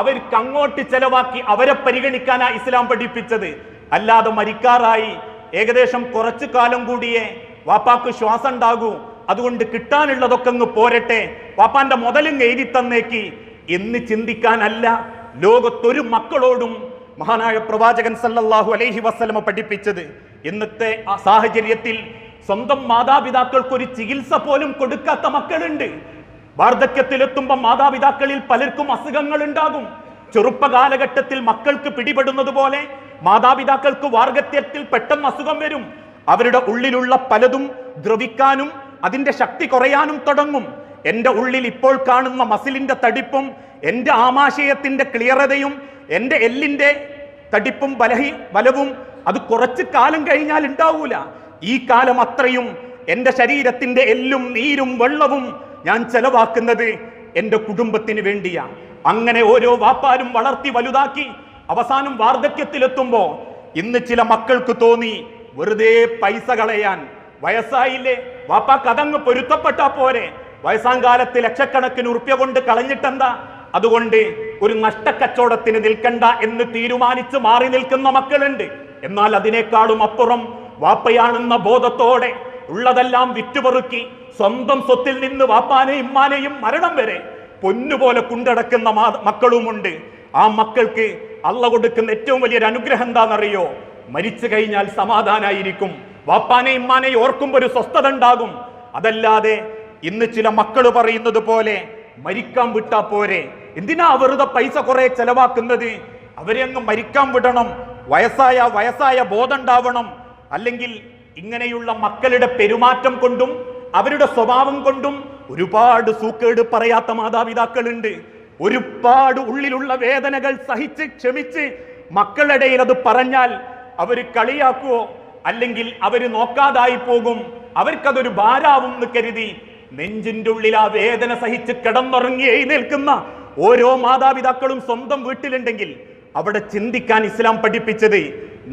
അവർക്ക് അങ്ങോട്ട് ചെലവാക്കി അവരെ പരിഗണിക്കാനാ ഇസ്ലാം പഠിപ്പിച്ചത്. അല്ലാതെ മരിക്കാറായി ഏകദേശം കുറച്ചു കാലം കൂടിയേ വാപ്പാക്ക് ശ്വാസം ഉണ്ടാകൂ, അതുകൊണ്ട് കിട്ടാനുള്ളതൊക്കെ അങ്ങ് പോരട്ടെ, വാപ്പാന്റെ മുതലിങ് എഴുതി തന്നേക്കി എന്ന് ചിന്തിക്കാനല്ല ലോകത്തൊരു മക്കളോടും മഹാനായ പ്രവാചകൻ സല്ലല്ലാഹു അലൈഹി വസല്ലമ പഠിപ്പിച്ചത്. ഇന്നത്തെ ആ സാഹചര്യത്തിൽ സ്വന്തം മാതാപിതാക്കൾക്ക് ഒരു ചികിത്സ പോലും കൊടുക്കാത്ത മക്കളുണ്ട്. വാർദ്ധക്യത്തിലെത്തുമ്പോൾ മാതാപിതാക്കളിൽ പലർക്കും അസുഖങ്ങൾ ഉണ്ടാകും. ചെറുപ്പകാലഘട്ടത്തിൽ മക്കൾക്ക് പിടിപെടുന്നത് പോലെ മാതാപിതാക്കൾക്ക് വാർദ്ധക്യത്തിൽ പെട്ടെന്ന് അസുഖം വരും. അവരുടെ ഉള്ളിലുള്ള പലതും ദ്രവിക്കാനും അതിന്റെ ശക്തി കുറയാനും തുടങ്ങും. എൻ്റെ ഉള്ളിൽ ഇപ്പോൾ കാണുന്ന മസിലിന്റെ തടിപ്പും എൻ്റെ ആമാശയത്തിന്റെ ക്ലിയറതയും എൻ്റെ എല്ലിന്റെ തടിപ്പും ബലവും അത് കുറച്ചു കാലം കഴിഞ്ഞാൽ ഉണ്ടാവൂല. ഈ കാലം അത്രയും എൻ്റെ ശരീരത്തിന്റെ എല്ലും നീരും വെള്ളവും ഞാൻ ചെലവാക്കുന്നത് എൻ്റെ കുടുംബത്തിന് വേണ്ടിയാ. അങ്ങനെ ഓരോ വാപ്പാരും വളർത്തി വലുതാക്കി അവസാനം വാർദ്ധക്യത്തിലെത്തുമ്പോ ഇന്ന് ചില മക്കൾക്ക് തോന്നി വെറുതെ പൈസ കളയാൻ. വയസ്സായില്ലേ വാപ്പാ കഥങ്ങ് പൊരുത്തപ്പെട്ടാ പോരെ, വയസ്സാം കാലത്ത് ലക്ഷക്കണക്കിന് ഉറുപ്യ കൊണ്ട് കളഞ്ഞിട്ടെന്താ, അതുകൊണ്ട് ഒരു നഷ്ടക്കച്ചവടത്തിന് നിൽക്കണ്ട എന്ന് തീരുമാനിച്ച് മാറി നിൽക്കുന്ന മക്കളുണ്ട്. എന്നാൽ അതിനേക്കാളും അപ്പുറം വാപ്പയാണെന്ന ബോധത്തോടെ ഉള്ളതെല്ലാം വിറ്റുപെറുക്കി സ്വന്തം സ്വത്തിൽ നിന്ന് വാപ്പാനെയും ഉമ്മാനെയും മരണം വരെ പൊന്നുപോലെ കൊണ്ടടക്കുന്ന മക്കളുമുണ്ട്. ആ മക്കൾക്ക് അള്ള കൊടുക്കുന്ന ഏറ്റവും വലിയൊരു അനുഗ്രഹം എന്താണെന്നറിയോ? മരിച്ചു കഴിഞ്ഞാൽ സമാധാനായിരിക്കും, വാപ്പാനെയും ഉമ്മാനെയും ഓർക്കുമ്പോൾ ഒരു സ്വസ്ഥത ഉണ്ടാകും. അതല്ലാതെ ഇന്ന് ചില മക്കൾ പറയുന്നത് പോലെ മരിക്കാൻ വിട്ടാ പോരെ, എന്തിനാ വെറുതെ പൈസ കുറെ ചെലവാക്കുന്നത്, അവരെ അങ്ങ് മരിക്കാൻ വിടണം, വയസ്സായ ബോധം ഉണ്ടാവണം. അല്ലെങ്കിൽ ഇങ്ങനെയുള്ള മക്കളുടെ പെരുമാറ്റം കൊണ്ടും അവരുടെ സ്വഭാവം കൊണ്ടും ഒരുപാട് സൂക്കേട് പറയാത്ത മാതാപിതാക്കളുണ്ട്. ഒരുപാട് ഉള്ളിലുള്ള വേദനകൾ സഹിച്ച് ക്ഷമിച്ച് മക്കളുടെ ഇടയിൽ അത് പറഞ്ഞാൽ അവര് കളിയാക്കുവോ അല്ലെങ്കിൽ അവര് നോക്കാതായി പോകും, അവർക്കതൊരു ഭാരാവും എന്ന് കരുതി നെഞ്ചിന്റെ ഉള്ളിൽ ആ വേദന സഹിച്ച് കിടന്നുറങ്ങി എഴുന്നേൽക്കുന്ന ഓരോ മാതാപിതാക്കളും സ്വന്തം വീട്ടിലുണ്ടെങ്കിൽ അവിടെ ചിന്തിക്കാൻ ഇസ്ലാം പഠിപ്പിച്ചത്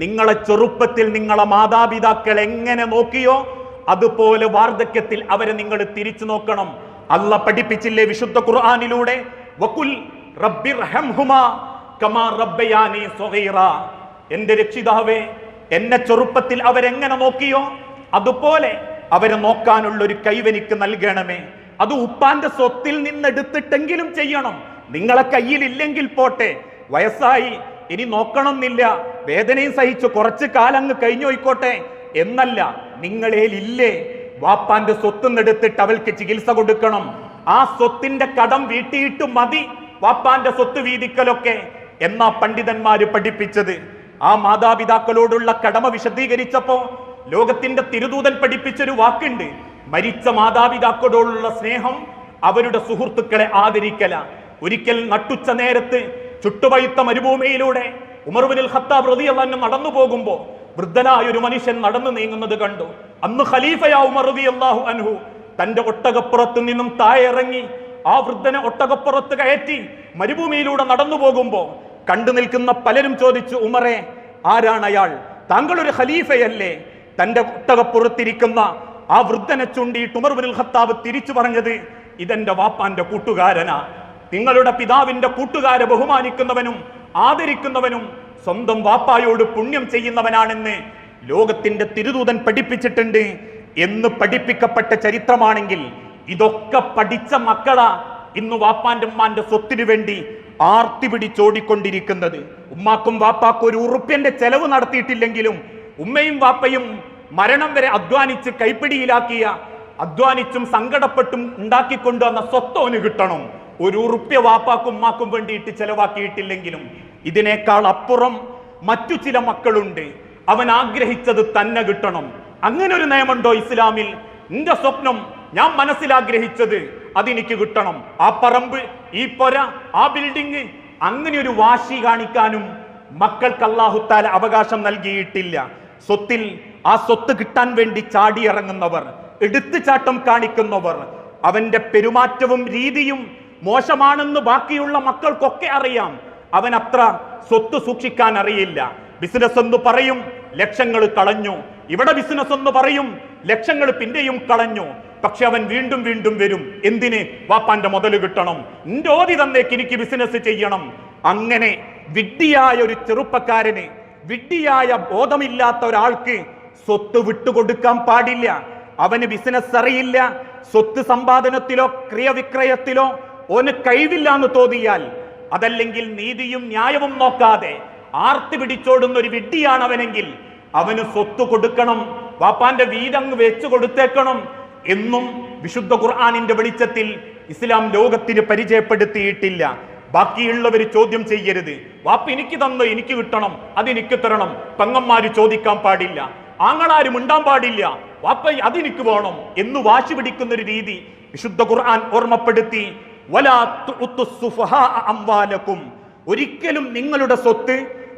നിങ്ങളെ ചെറുപ്പത്തിൽ നിങ്ങളെ മാതാപിതാക്കൾ എങ്ങനെ നോക്കിയോ അതുപോലെ വാർദ്ധക്യത്തിൽ അവരെ നിങ്ങൾ തിരിച്ചു നോക്കണം. അല്ല പഠിപ്പിച്ചില്ലേ വിശുദ്ധ ഖുർആനിലൂടെ, വഖുൽ റബ്ബിർഹംഹുമാ കമാ റബ്ബയാനി സഗീറാ, എന്റെ രക്ഷിതാവേ എന്നെ ചെറുപ്പത്തിൽ അവരെങ്ങനെ നോക്കിയോ അതുപോലെ അവരെ നോക്കാനുള്ള ഒരു കൈവനിക്ക് നൽകണമേ. അത് ഉപ്പാന്റെ സ്വത്തിൽ നിന്നെടുത്തിട്ടെങ്കിലും ചെയ്യണം. നിങ്ങളെ കയ്യിലില്ലെങ്കിൽ പോട്ടെ, വയസ്സായി ഇനി നോക്കണമെന്നില്ല, വേദനയും സഹിച്ചു കുറച്ചു കാലം അങ്ങ് കഴിഞ്ഞോയിക്കോട്ടെ എന്നല്ല, നിങ്ങളേലില്ലേ വാപ്പാന്റെ സ്വത്തുനിന്നെടുത്തിട്ട് അവൾക്ക് ചികിത്സ കൊടുക്കണം. ആ സ്വത്തിന്റെ കടം വീട്ടിയിട്ട് മതി വാപ്പാന്റെ സ്വത്ത് വീതിക്കലൊക്കെ എന്നാ പണ്ഡിതന്മാര് പഠിപ്പിച്ചത്. ആ മാതാപിതാക്കളോടുള്ള കടമ വിശദീകരിച്ചപ്പോ ലോകത്തിന്റെ തിരുദൂതൻ പഠിപ്പിച്ചൊരു വാക്കുണ്ട്, മരിച്ച മാതാപിതാക്കളോടുള്ള സ്നേഹം അവരുടെ സുഹൃത്തുക്കളെ ആദരിക്കല. ഒരിക്കൽ നട്ടുച്ച നേരത്ത് ചുട്ടുപഴുത്ത മരുഭൂമിയിലൂടെ ഉമർ ഇബ്നുൽ ഖത്താബ് റളിയല്ലാഹു അൻഹു നടന്നു പോകുമ്പോ വൃദ്ധനായ ഒരു മനുഷ്യൻ നടന്നു നീങ്ങുന്നത് കണ്ടു. അന്ന് ഖലീഫയാ ഉമർ റളിയല്ലാഹു അൻഹു തന്റെ ഒട്ടകപ്പുറത്ത് നിന്നും താഴെ ഇറങ്ങി ആ വൃദ്ധനെ ഒട്ടകപ്പുറത്ത് കയറ്റി മരുഭൂമിയിലൂടെ നടന്നു പോകുമ്പോ കണ്ടു നിൽക്കുന്ന പലരും ചോദിച്ചു, ഉമറെ, ആരാണ് അയാൾ? താങ്കൾ ഒരു ഖലീഫയല്ലേ? തന്റെ ഒട്ടകപ്പുറത്തിരിക്കുന്ന ആ വൃദ്ധനെ ചൂണ്ടിയിട്ട് ഉമർ ഇബ്നുൽ ഖത്താബ് തിരിച്ചു പറഞ്ഞത്, ഇതെന്റെ വാപ്പാന്റെ കൂട്ടുകാരനാ. നിങ്ങളുടെ പിതാവിന്റെ കൂട്ടുകാരെ ബഹുമാനിക്കുന്നവനും ആദരിക്കുന്നവനും സ്വന്തം വാപ്പായോട് പുണ്യം ചെയ്യുന്നവനാണെന്ന് ലോകത്തിന്റെ തിരുദൂതൻ പഠിപ്പിച്ചിട്ടുണ്ട് എന്ന് പഠിപ്പിക്കപ്പെട്ട ചരിത്രമാണെങ്കിൽ ഇതൊക്കെ പഠിച്ച മക്കളാ ഇന്ന് വാപ്പാന്റെ ഉമ്മാന്റെ സ്വത്തിനു വേണ്ടി ആർത്തി പിടിച്ചോടിക്കൊണ്ടിരിക്കുന്നത്. ഉമ്മാക്കും വാപ്പാക്കും ഒരു ഉറുപ്പ്യന്റെ ചെലവ് നടത്തിയിട്ടില്ലെങ്കിലും ഉമ്മയും വാപ്പയും മരണം വരെ അധ്വാനിച്ച് കൈപ്പിടിയിലാക്കിയ, അധ്വാനിച്ചും സങ്കടപ്പെട്ടും ഉണ്ടാക്കിക്കൊണ്ടുവന്ന സ്വത്തോന് കിട്ടണം. ഒരു ഉറുപ്പ്യ വാപ്പാക്കും ഉമ്മാക്കും വേണ്ടിയിട്ട് ചെലവാക്കിയിട്ടില്ലെങ്കിലും ഇതിനേക്കാൾ അപ്പുറം മറ്റു ചില മക്കളുണ്ട്, അവൻ ആഗ്രഹിച്ചത് തന്നെ കിട്ടണം. അങ്ങനെ ഒരു നിയമമുണ്ടോ ഇസ്ലാമിൽ? എന്റെ സ്വപ്നം, ഞാൻ മനസ്സിലാഗ്രഹിച്ചത് അതെനിക്ക് കിട്ടണം. ആ പറമ്പ്, ഈ പൊര, ആ ബിൽഡിംഗ്, അങ്ങനെ ഒരു വാശി കാണിക്കാനും മക്കൾക്ക് അല്ലാഹു തആല അവകാശം നൽകിയിട്ടില്ല. സ്വത്തിൽ ആ സ്വത്ത് കിട്ടാൻ വേണ്ടി ചാടിയിറങ്ങുന്നവർ, എടുത്തുചാട്ടം കാണിക്കുന്നവർ, അവന്റെ പെരുമാറ്റവും രീതിയും മോശമാണെന്ന് ബാക്കിയുള്ള മക്കൾക്കൊക്കെ അറിയാം. അവൻ അത്ര സ്വത്ത് സൂക്ഷിക്കാൻ അറിയില്ല. ബിസിനസ് എന്ന് പറയും, ലക്ഷങ്ങൾ കളഞ്ഞു. ഇവിടെ ബിസിനസ് എന്ന് പറയും, ലക്ഷങ്ങൾ പിന്നെയും കളഞ്ഞു. പക്ഷെ അവൻ വീണ്ടും വീണ്ടും വരും. എന്തിന്? വാപ്പാന്റെ മുതൽ കിട്ടണം. എന്റെ ഓതി തന്നേക്ക് എനിക്ക് ബിസിനസ് ചെയ്യണം. അങ്ങനെ വിഡ്ഢിയായ ഒരു ചെറുപ്പക്കാരന്, വിഡ്ഢിയായ ബോധമില്ലാത്ത ഒരാൾക്ക് സ്വത്ത് വിട്ടുകൊടുക്കാൻ പാടില്ല. അവന് ബിസിനസ് അറിയില്ല, സ്വത്ത് സമ്പാദനത്തിലോ ക്രിയവിക്രയത്തിലോ ഓന് കഴിവില്ല എന്ന് തോന്നിയാൽ, അതല്ലെങ്കിൽ നീതിയും ന്യായവും നോക്കാതെ ആർത്തി പിടിച്ചോടുന്ന ഒരു വിഡ്ഢിയാണ് അവനെങ്കിൽ അവന് സ്വത്ത് കൊടുക്കണം, വാപ്പാന്റെ വീടങ്ങ് വെച്ചു കൊടുത്തേക്കണം എന്നും വിശുദ്ധ ഖുർആനിന്റെ വെളിച്ചത്തിൽ ഇസ്ലാം ലോകത്തിന് പരിചയപ്പെടുത്തിയിട്ടില്ല. ബാക്കിയുള്ളവർ ചോദ്യം ചെയ്യരുത്. വാപ്പ എനിക്ക് തന്നു, എനിക്ക് കിട്ടണം, അതെനിക്ക് തരണം. പെങ്ങന്മാര് ചോദിക്കാൻ പാടില്ല, ആങ്ങളാരും ഉണ്ടാൻ പാടില്ല, വാപ്പ അതെനിക്ക് വേണം എന്ന് വാശി പിടിക്കുന്ന ഒരു രീതി വിശുദ്ധ ഖുർആൻ ഓർമ്മപ്പെടുത്തി. വലാ തുഉത്തു സുഫഹാ അംവാലകും, ഒരിക്കലും നിങ്ങളുടെ സ്വത്ത്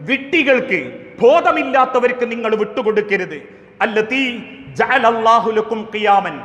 വിഡ്ഢികൾക്ക്, ബോധമില്ലാത്തവർക്ക് നിങ്ങൾ വിട്ടുകൊടുക്കരുത്. അല്ലതീ ജഅലല്ലാഹു ലക്കും ഖിയാമൻ,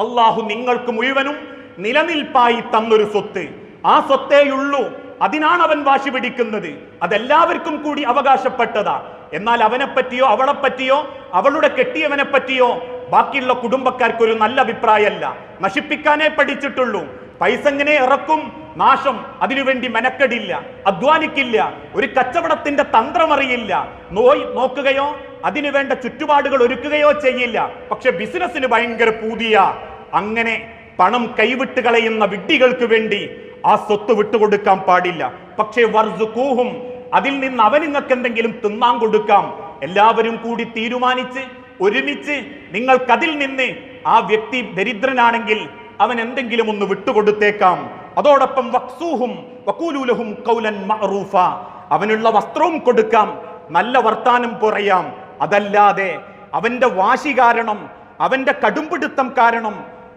അല്ലാഹു നിങ്ങൾക്ക് മുഴുവനും നിലനിൽപ്പായി തന്നൊരു സ്വത്ത്. ആ സ്വത്തേയുള്ളൂ, അതിനാണ് അവൻ വാശി പിടിക്കുന്നത്. അതെല്ലാവർക്കും കൂടി അവകാശപ്പെട്ടതാ. എന്നാൽ അവനെ പറ്റിയോ അവളെ പറ്റിയോ അവളുടെ കെട്ടിയവനെ പറ്റിയോ ബാക്കിയുള്ള കുടുംബക്കാർക്ക് ഒരു നല്ല അഭിപ്രായമല്ല. നശിപ്പിക്കാനേ പഠിച്ചിട്ടുള്ളൂ. പൈസ എങ്ങനെ ഇറക്കും, നാശം, അതിനുവേണ്ടി മെനക്കെടില്ല, അധ്വാനിക്കില്ല, ഒരു കച്ചവടത്തിന്റെ തന്ത്രമറിയില്ല, നോക്കുകയോ അതിനു വേണ്ട ചുറ്റുപാടുകൾ ഒരുക്കുകയോ ചെയ്യില്ല. പക്ഷെ ബിസിനസ്സിന് ഭയങ്കര പൂതിയ. അങ്ങനെ പണം കൈവിട്ട് കളയുന്ന വിഡ്ഢികൾക്ക് വേണ്ടി ആ സ്വത്ത് വിട്ടുകൊടുക്കാൻ പാടില്ല. പക്ഷേ വർസുഖൂഹും, അതിൽ നിന്ന് അവൻ നിങ്ങൾക്ക് എന്തെങ്കിലും തിന്നാൻ കൊടുക്കാം. എല്ലാവരും കൂടി തീരുമാനിച്ച് ഒരുമിച്ച് നിങ്ങൾക്കതിൽ നിന്ന്, ആ വ്യക്തി ദരിദ്രനാണെങ്കിൽ അവൻ എന്തെങ്കിലും ഒന്ന് വിട്ടുകൊടുത്തേക്കാം. അതോടൊപ്പം വക്സൂഹും വഖൂലൂ ലഹും ഖൗലൻ മഅറൂഫ, അവനുള്ള വസ്ത്രവും കൊടുക്കാം, നല്ല വർത്താനം പറയാം. അതല്ലാതെ അവന്റെ വാശി കാരണം, അവന്റെ കടുംപിടുത്തം കാരണം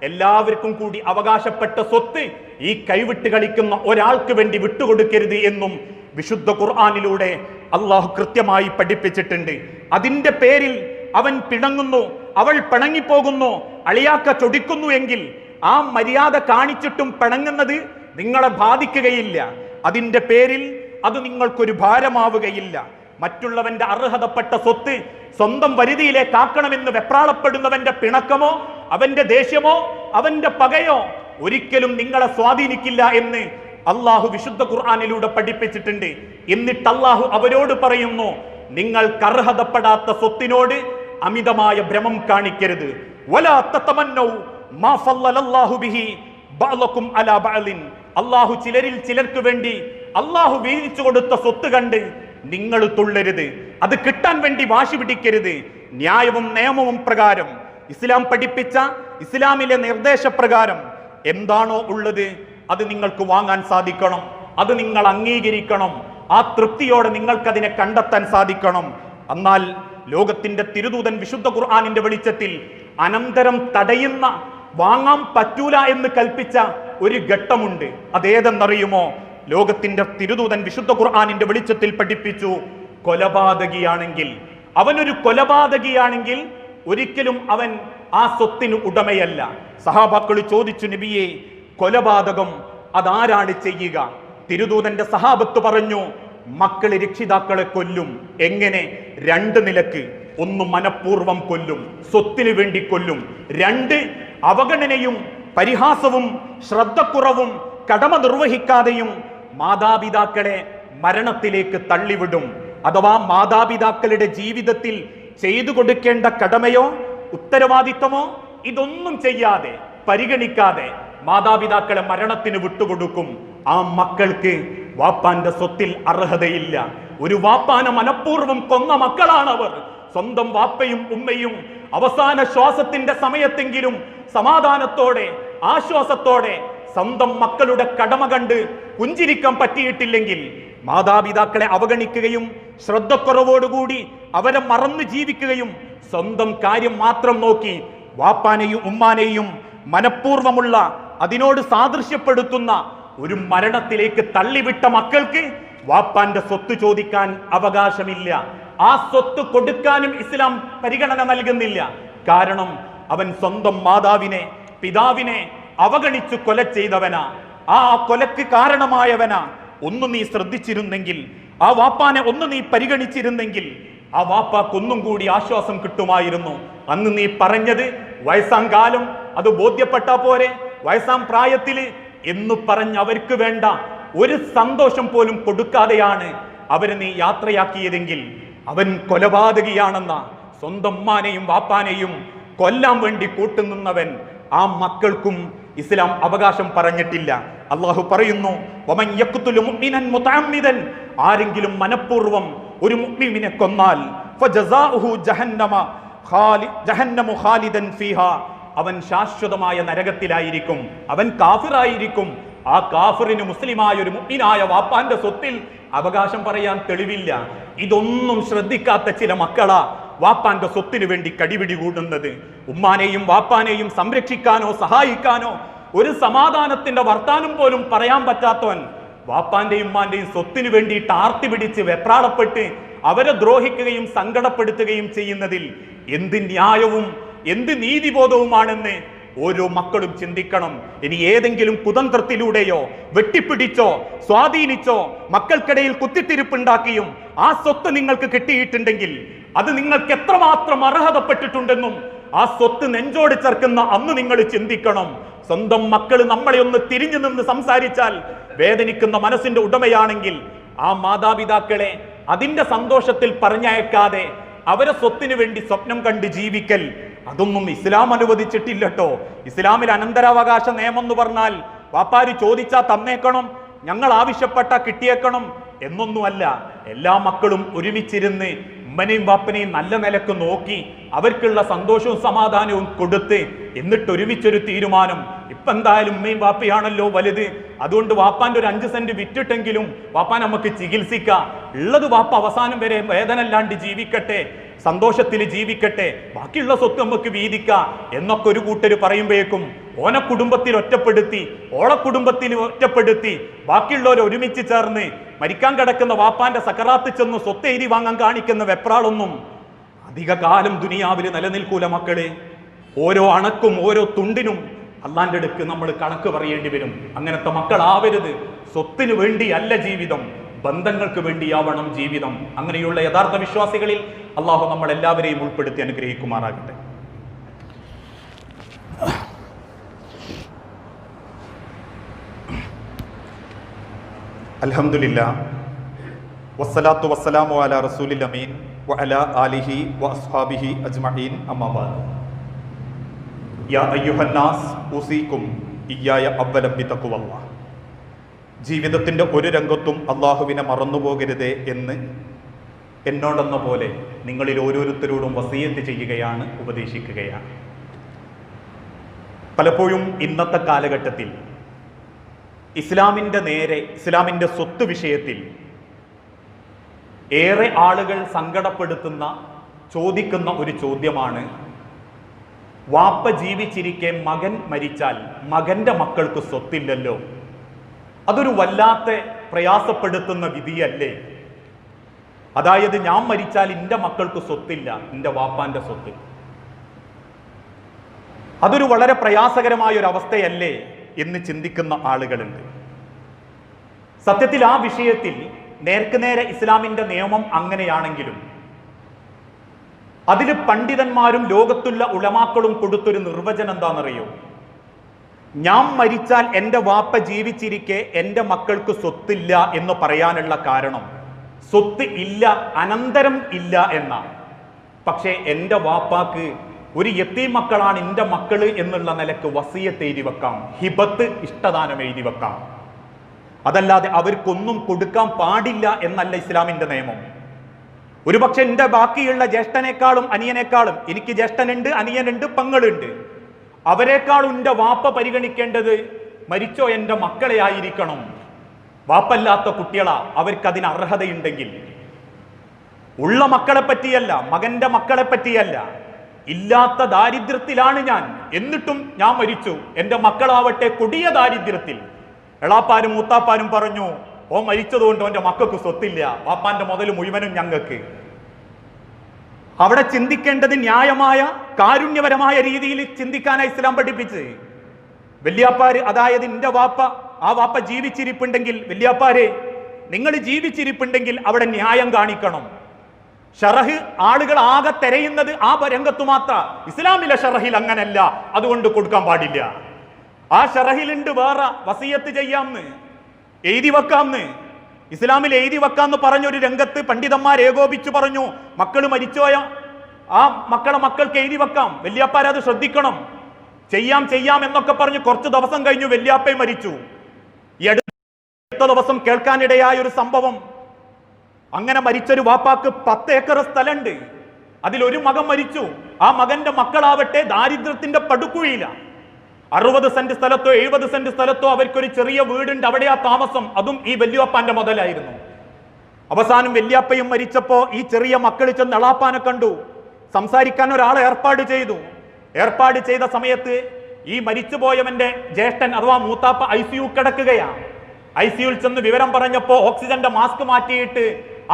എല്ലാവർക്കും കൂടി അവകാശപ്പെട്ട സ്വത്ത് ഈ കൈവിട്ട് കളിക്കുന്ന ഒരാൾക്ക് വേണ്ടി വിട്ടുകൊടുക്കരുത് എന്നും വിശുദ്ധ ഖുർആനിലൂടെ അള്ളാഹു കൃത്യമായി പഠിപ്പിച്ചിട്ടുണ്ട്. അതിന്റെ പേരിൽ അവൻ പിണങ്ങുന്നു, അവൾ പിണങ്ങിപ്പോകുന്നു, അളിയാക്ക ചൊടിക്കുന്നു എങ്കിൽ ആ മര്യാദ കാണിച്ചിട്ടും പിണങ്ങുന്നത് നിങ്ങളെ ബാധിക്കുകയില്ല. അതിന്റെ പേരിൽ അത് നിങ്ങൾക്കൊരു ഭാരമാവുകയില്ല. മറ്റുള്ളവന്റെ അർഹതപ്പെട്ട സ്വത്ത് സ്വന്തം പരിധിയിലേക്ക് ആക്കണമെന്ന് വെപ്രാളപ്പെടുന്നവന്റെ പിണക്കമോ അവന്റെ ദേഷ്യമോ അവന്റെ പകയോ ഒരിക്കലും നിങ്ങളെ സ്വാധീനിക്കില്ല എന്ന് അള്ളാഹു വിശുദ്ധ ഖുർആനിലൂടെ പഠിപ്പിച്ചിട്ടുണ്ട്. എന്നിട്ട് അള്ളാഹു അവരോട് പറയുന്നു, നിങ്ങൾക്ക് അർഹതപ്പെടാത്ത സ്വത്തിനോട് അമിതമായ ഭ്രമം കാണിക്കരുത്. വലാ തതമന്നൗ മാ ഫല്ലല്ലാഹു ബിഹി ബഅലകും അലാ ബഅലിൻ, അള്ളാഹു ചിലരിൽ ചിലർക്ക് വേണ്ടി അള്ളാഹു വീതിച്ചു കൊടുത്ത സ്വത്ത് കണ്ട് നിങ്ങൾ തുള്ളരുത്. അത് കിട്ടാൻ വേണ്ടി വാശി പിടിക്കരുത്. ന്യായവും നിയമവും പ്രകാരം, ഇസ്ലാം പഠിപ്പിച്ച ഇസ്ലാമിലെ നിർദ്ദേശപ്രകാരം എന്താണോ ഉള്ളത് അത് നിങ്ങൾക്ക് വാങ്ങാൻ സാധിക്കണം, അത് നിങ്ങൾ അംഗീകരിക്കണം. ആ തൃപ്തിയോടെ നിങ്ങൾക്കതിനെ കണ്ടെത്താൻ സാധിക്കണം. എന്നാൽ ലോകത്തിന്റെ തിരുദൂതൻ വിശുദ്ധ ഖുർആനിന്റെ വെളിച്ചത്തിൽ അനന്തരം തടയുന്ന, വാങ്ങാൻ പറ്റൂല എന്ന് കൽപ്പിച്ച ഒരു ഘട്ടമുണ്ട്. അതേതെന്നറിയുമോ? ലോകത്തിന്റെ തിരുദൂതൻ വിശുദ്ധ ഖുർആനിന്റെ വെളിച്ചത്തിൽ പഠിപ്പിച്ചു, കൊലപാതകിയാണെങ്കിൽ അവനൊരു കൊലപാതകിയാണെങ്കിൽ ഒരിക്കലും അവൻ ആ സ്വത്തിന് ഉടമയല്ല. സഹാബാക്കൾ ചോദിച്ചു, നബിയെ, കൊലപാതകം അതാരാണ് ചെയ്യുക? തിരുദൂതന്റെ സഹാബത്ത് പറഞ്ഞു, മക്കള് രക്ഷിതാക്കളെ കൊല്ലും. എങ്ങനെ? 2 നിലക്ക്. 1, മനഃപൂർവ്വം കൊല്ലും, സ്വത്തിന് വേണ്ടി കൊല്ലും. 2, അവഗണനയും പരിഹാസവും ശ്രദ്ധക്കുറവും കടമ നിർവഹിക്കാതെയും മാതാപിതാക്കളെ മരണത്തിലേക്ക് തള്ളിവിടും. അഥവാ മാതാപിതാക്കളുടെ ജീവിതത്തിൽ ചെയ്തു കൊടുക്കേണ്ട കടമയോ ഉത്തരവാദിത്തമോ ഇതൊന്നും ചെയ്യാതെ പരിഗണിക്കാതെ മാതാപിതാക്കളെ മരണത്തിന് വിട്ടുകൊടുക്കും. ആ മക്കൾക്ക് വാപ്പാന്റെ സ്വത്തിൽ അർഹതയില്ല. ഒരു വാപ്പാനെ മനഃപൂർവ്വം കൊന്ന മക്കളാണവർ. സ്വന്തം വാപ്പയും ഉമ്മയും അവസാന ശ്വാസത്തിന്റെ സമയത്തെങ്കിലും സമാധാനത്തോടെ ആശ്വാസത്തോടെ സ്വന്തം മക്കളുടെ കടമ കണ്ട് പുഞ്ചിരിക്കാൻ പറ്റിയിട്ടില്ലെങ്കിൽ മാതാപിതാക്കളെ അവഗണിക്കുകയും ശ്രദ്ധക്കുറവോടുകൂടി അവരെ മറന്നു ജീവിക്കുകയും സ്വന്തം കാര്യം മാത്രം നോക്കി വാപ്പാനെയും ഉമ്മാനെയും മനഃപൂർവ്വമുള്ള അതിനോട് സാദൃശ്യപ്പെടുത്തുന്ന ഒരു മരണത്തിലേക്ക് തള്ളിവിട്ട മക്കൾക്ക് വാപ്പാന്റെ സ്വത്ത് ചോദിക്കാൻ അവകാശമില്ല. ആ സ്വത്ത് കൊടുക്കാനും ഇസ്ലാം പരിഗണന നൽകുന്നില്ല. കാരണം അവൻ സ്വന്തം മാതാവിനെ പിതാവിനെ അവഗണിച്ചു കൊല ചെയ്തവനാ. ആ കൊലക്ക് കാരണമായവനാ. ഒന്ന് നീ ശ്രദ്ധിച്ചിരുന്നെങ്കിൽ, ആ വാപ്പാനെ ഒന്ന് നീ പരിഗണിച്ചിരുന്നെങ്കിൽ ആ വാപ്പാക്കൊന്നും കൂടി ആശ്വാസം കിട്ടുമായിരുന്നു. അന്ന് നീ പറഞ്ഞത് വയസ്സാം കാലം അത് ബോധ്യപ്പെട്ടാ പോരെ, വയസ്സാം പ്രായത്തില് എന്ന് പറഞ്ഞ് അവർക്ക് വേണ്ട ഒരു സന്തോഷം പോലും കൊടുക്കാതെയാണ് അവരെ നീ യാത്രയാക്കിയതെങ്കിൽ അവൻ കൊലപാതകിയാണെന്ന സ്വന്തം ഉമ്മാനെയും വാപ്പാനെയും കൊല്ലാൻ വേണ്ടി കൂട്ടുനിന്നവൻ. ആ മക്കൾക്കും ഇസ്ലാം അവകാശം പറഞ്ഞിട്ടില്ല. അള്ളാഹു പറയുന്നു, വമൻ യഖ്തുലു മുഅ്മിനൻ മുതഅമ്മിദൻ, ആരെങ്കിലും മനഃപൂർവ്വം ഒരു മുഅ്മിനെ കൊന്നാൽ ഫജസാഉഹു ജഹന്നമു ഖാലിദൻ ഫീഹാ, അവൻ ശാശ്വതമായ നരകത്തിലായിരിക്കും. അവൻ കാഫിറായിരിക്കും. ആ കാഫിറിന് മുസ്ലിമായ ഒരു മുഅ്മിനായ വാപ്പാന്റെ സ്വത്തിൽ അവകാശം പറയാൻ തെളിവില്ല. ഇതൊന്നും ശ്രദ്ധിക്കാത്ത ചില മക്കളാ വാപ്പാന്റെ സ്വത്തിന് വേണ്ടി കടിപിടി കൂടുന്നത്. ഉമ്മാനെയും വാപ്പാനെയും സംരക്ഷിക്കാനോ സഹായിക്കാനോ ഒരു സമാധാനത്തിന്റെ വർത്താനം പോലും പറയാൻ പറ്റാത്തവൻ വാപ്പാന്റെയും ഉമ്മാന്റെയും സ്വത്തിന് വേണ്ടിയിട്ട് ആർത്തി പിടിച്ച് വെപ്രാളപ്പെട്ട് അവരെ ദ്രോഹിക്കുകയും സങ്കടപ്പെടുത്തുകയും ചെയ്യുന്നതിൽ എന്ത് ന്യായവും എന്ത് നീതിബോധവുമാണെന്ന് ഓരോ മക്കളും ചിന്തിക്കണം. ഇനി ഏതെങ്കിലും കുതന്ത്രത്തിലൂടെയോ വെട്ടിപ്പിടിച്ചോ സ്വാധീനിച്ചോ മക്കൾക്കിടയിൽ കുത്തിത്തിരിപ്പുണ്ടാക്കിയും ആ സ്വത്ത് നിങ്ങൾക്ക് കിട്ടിയിട്ടുണ്ടെങ്കിൽ അത് നിങ്ങൾക്ക് എത്രമാത്രം അർഹതപ്പെട്ടിട്ടുണ്ടെന്നും ആ സ്വത്ത് നെഞ്ചോട് ചേർക്കുന്ന അന്ന് നിങ്ങൾ ചിന്തിക്കണം. സ്വന്തം മക്കൾ നമ്മളെ ഒന്ന് തിരിഞ്ഞു നിന്ന് സംസാരിച്ചാൽ വേദനിക്കുന്ന മനസ്സിന്റെ ഉടമയാണെങ്കിൽ ആ മാതാപിതാക്കളെ അതിന്റെ സന്തോഷത്തിൽ പറഞ്ഞയക്കാതെ അവരെ സ്വത്തിന് വേണ്ടി സ്വപ്നം കണ്ട് ജീവിക്കൽ, അതൊന്നും ഇസ്ലാം അനുവദിച്ചിട്ടില്ലട്ടോ. ഇസ്ലാമിൽ അനന്തരാവകാശ നിയമം എന്ന് പറഞ്ഞാൽ വാപ്പാര് ചോദിച്ചാ തന്നേക്കണം, ഞങ്ങൾ ആവശ്യപ്പെട്ട കിട്ടിയേക്കണം എന്നൊന്നുമല്ല. എല്ലാ മക്കളും ഒരുമിച്ചിരുന്ന് ഉമ്മനെയും വാപ്പനെയും നല്ല നിലക്ക് നോക്കി അവർക്കുള്ള സന്തോഷവും സമാധാനവും കൊടുത്ത് എന്നിട്ട് ഒരുമിച്ചൊരു തീരുമാനം. ഇപ്പൊ എന്തായാലും ഉമ്മയും വാപ്പയാണല്ലോ വലുത്, അതുകൊണ്ട് വാപ്പാന്റെ ഒരു 5 സെന്റ് വിറ്റിട്ടെങ്കിലും വാപ്പാൻ നമുക്ക് ചികിത്സിക്കാം, ഉള്ളത് വാപ്പ അവസാനം വരെ വേദന ഇല്ലാണ്ട് ജീവിക്കട്ടെ, സന്തോഷത്തിൽ ജീവിക്കട്ടെ, ബാക്കിയുള്ള സ്വത്ത് നമുക്ക് വീതിക്കാം എന്നൊക്കെ ഒരു കൂട്ടര് പറയുമ്പോഴേക്കും ഓനെ കുടുംബത്തിൽ ഒറ്റപ്പെടുത്തി ഓളെ കുടുംബത്തിൽ ഒറ്റപ്പെടുത്തി ബാക്കിയുള്ളവരെ ഒരുമിച്ച് ചേർന്ന് മരിക്കാൻ കിടക്കുന്ന വാപ്പാന്റെ സക്കറാത്ത് ചെന്ന് സ്വത്ത് എഴുതി വാങ്ങാൻ കാണിക്കുന്ന വെപ്രാളൊന്നും അധിക കാലം ദുനിയാവിൽ നിലനിൽക്കൂല മക്കളെ. ഓരോ അണക്കും ഓരോ തുണ്ടിനും അള്ളാന്റെ അടുക്ക് നമ്മൾ കണക്ക് പറയേണ്ടി വരും. അങ്ങനത്തെ മക്കളാവരുത്. സ്വത്തിന് വേണ്ടി അല്ല ജീവിതം, ബന്ധങ്ങൾക്ക് വേണ്ടിയാവണം ജീവിതം. അങ്ങനെയുള്ള യഥാർത്ഥ വിശ്വാസികളിൽ അള്ളാഹു നമ്മൾ എല്ലാവരെയും ഉൾപ്പെടുത്തി അനുഗ്രഹിക്കുമാറാകട്ടെ. അൽഹംദുലില്ലാഹ് വസ്സലാത്തു വസ്സലാമു അലാ റസൂലിൽ അമീൻ വഅലാ ആലിഹി വഅസ്ഹാബിഹി അജ്മഈൻ. അമ്മാ ബഅദ്. യാ അയ്യുഹന്നാസ് ഉസീകും ഇയ്യായ അവ്വലം ബിതഖ്വല്ലാഹ്. ജീവിതത്തിൻ്റെ ഒരു രംഗത്തും അള്ളാഹുവിനെ മറന്നുപോകരുതേ എന്ന് എന്നോടെന്ന പോലെ നിങ്ങളിൽ ഓരോരുത്തരോടും വസിയത്ത് ചെയ്യുകയാണ്, ഉപദേശിക്കുകയാണ്. പലപ്പോഴും ഇന്നത്തെ കാലഘട്ടത്തിൽ ഇസ്ലാമിൻ്റെ നേരെ, ഇസ്ലാമിൻ്റെ സ്വത്ത് വിഷയത്തിൽ ഏറെ ആളുകൾ സങ്കടപ്പെടുത്തുന്ന ചോദിക്കുന്ന ഒരു ചോദ്യമാണ്, വാപ്പ ജീവിച്ചിരിക്കെ മകൻ മരിച്ചാൽ മകൻ്റെ മക്കൾക്ക് സ്വത്തില്ലല്ലോ, അതൊരു വല്ലാത്ത പ്രയാസപ്പെടുത്തുന്ന വിധിയല്ലേ? അതായത് ഞാൻ മരിച്ചാൽ എൻ്റെ മക്കൾക്ക് സ്വത്തില്ല, എൻ്റെ വാപ്പാന്റെ സ്വത്ത്. അതൊരു വളരെ പ്രയാസകരമായ ഒരു അവസ്ഥയല്ലേ എന്ന് ചിന്തിക്കുന്ന ആളുകളുണ്ട്. സത്യത്തിൽ ആ വിഷയത്തിൽ നേർക്കുനേരെ ഇസ്ലാമിന്റെ നിയമം അങ്ങനെയാണെങ്കിലും അതിൽ പണ്ഡിതന്മാരും ലോകത്തുള്ള ഉലമാക്കളും കൊടുത്തൊരു നിർവചനം എന്താണെന്നറിയോ? ഞാൻ മരിച്ചാൽ എൻ്റെ വാപ്പ ജീവിച്ചിരിക്കെ എൻ്റെ മക്കൾക്ക് സ്വത്തില്ല എന്ന് പറയാനുള്ള കാരണം സ്വത്ത് ഇല്ല, അനന്തരം ഇല്ല എന്നാണ്. പക്ഷേ എൻ്റെ വാപ്പാക്ക് ഒരു യത്തീം മക്കളാണ് എൻ്റെ മക്കള് എന്നുള്ള നിലക്ക് വസിയത്ത് എഴുതി വെക്കാം, ഹിബത്ത് ഇഷ്ടദാനം എഴുതി വെക്കാം. അതല്ലാതെ അവർക്കൊന്നും കൊടുക്കാൻ പാടില്ല എന്നല്ല ഇസ്ലാമിന്റെ നിയമം. ഒരുപക്ഷെ എൻ്റെ ബാക്കിയുള്ള ജ്യേഷ്ഠനേക്കാളും അനിയനേക്കാളും, എനിക്ക് ജ്യേഷ്ഠനുണ്ട്, അനിയനുണ്ട്, പെങ്ങളുണ്ട്, അവരെക്കാളും എൻ്റെ വാപ്പ പരിഗണിക്കേണ്ടത് മരിച്ചോ എൻ്റെ മക്കളെ ആയിരിക്കണം. വാപ്പല്ലാത്ത കുട്ടികളാ, അവർക്കതിന് അർഹതയുണ്ടെങ്കിൽ. ഉള്ള മക്കളെ പറ്റിയല്ല, മകന്റെ മക്കളെ പറ്റിയല്ല, ഇല്ലാത്ത ദാരിദ്ര്യത്തിലാണ് ഞാൻ, എന്നിട്ടും ഞാൻ മരിച്ചു, എൻ്റെ മക്കളാവട്ടെ കൊടിയ ദാരിദ്ര്യത്തിൽ. എളാപ്പാരും മൂത്താപ്പാരും പറഞ്ഞു, ഓ മരിച്ചതുകൊണ്ട് ഓന്റെ മക്കൾക്ക് സ്വത്തില്ല, വാപ്പാന്റെ മുതൽ മുഴുവനും ഞങ്ങൾക്ക്. അവിടെ ചിന്തിക്കേണ്ടത് ന്യായമായ കാരുണ്യപരമായ രീതിയിൽ ചിന്തിക്കാനായി ഇസ്ലാം പഠിപ്പിച്ച്. വല്യാപ്പാര്, അതായത് എൻ്റെ വാപ്പ, ആ വാപ്പ ജീവിച്ചിരിപ്പുണ്ടെങ്കിൽ, വല്യാപ്പാരെ നിങ്ങൾ ജീവിച്ചിരിപ്പുണ്ടെങ്കിൽ അവിടെ ന്യായം കാണിക്കണം. ഷറഹ് ആളുകൾ ആകെ തെരയുന്നത് ആ രംഗത്തു മാത്ര. ഇസ്ലാമിലെ ഷറഹിൽ അങ്ങനല്ല, അതുകൊണ്ട് കൊടുക്കാൻ പാടില്ല. ആ ഷറഹിലുണ്ട് വേറെ വസിയത്ത് ചെയ്യാമെന്ന്, എഴുതി വെക്കാമെന്ന്. ഇസ്ലാമിൽ എഴുതി വെക്കാന്ന് പറഞ്ഞൊരു രംഗത്ത് പണ്ഡിതന്മാർ ഏകോപിച്ചു പറഞ്ഞു, മക്കൾ മരിച്ചോയ ആ മക്കൾക്ക് എഴുതി വെക്കാം, വല്യാപ്പാരത് ശ്രദ്ധിക്കണം, ചെയ്യാം എന്നൊക്കെ പറഞ്ഞ് കുറച്ച് ദിവസം കഴിഞ്ഞു വല്യാപ്പയും മരിച്ചു. ഈ അടുത്ത ദിവസം കേൾക്കാനിടയായ ഒരു സംഭവം, അങ്ങനെ മരിച്ചൊരു വാപ്പാക്ക് 10 ഏക്കർ സ്ഥലമുണ്ട്, അതിലൊരു മകൻ മരിച്ചു. ആ മകന്റെ മക്കളാവട്ടെ ദാരിദ്ര്യത്തിന്റെ പടുക്കുഴിയില. 60 സെന്റ് സ്ഥലത്തോ 70 സെന്റ് സ്ഥലത്തോ അവർക്കൊരു ചെറിയ വീടുണ്ട്, അവിടെയാ താമസം. അതും ഈ വല്യാപ്പാന്റെ മുതലായിരുന്നു. അവസാനം വല്യാപ്പയും മരിച്ചപ്പോ ഈ ചെറിയ മക്കൾ ചെന്ന് എളാപ്പാനെ കണ്ടു, സംസാരിക്കാൻ ഒരാളെ ഏർപ്പാട് ചെയ്തു. ഏർപ്പാട് ചെയ്ത സമയത്ത് ഈ മരിച്ചുപോയവന്റെ ജ്യേഷ്ഠൻ അഥവാ മൂത്താപ്പ ICU കിടക്കുകയാണ്. ICUയിൽ ചെന്ന് വിവരം പറഞ്ഞപ്പോ ഓക്സിജന്റെ മാസ്ക് മാറ്റിയിട്ട്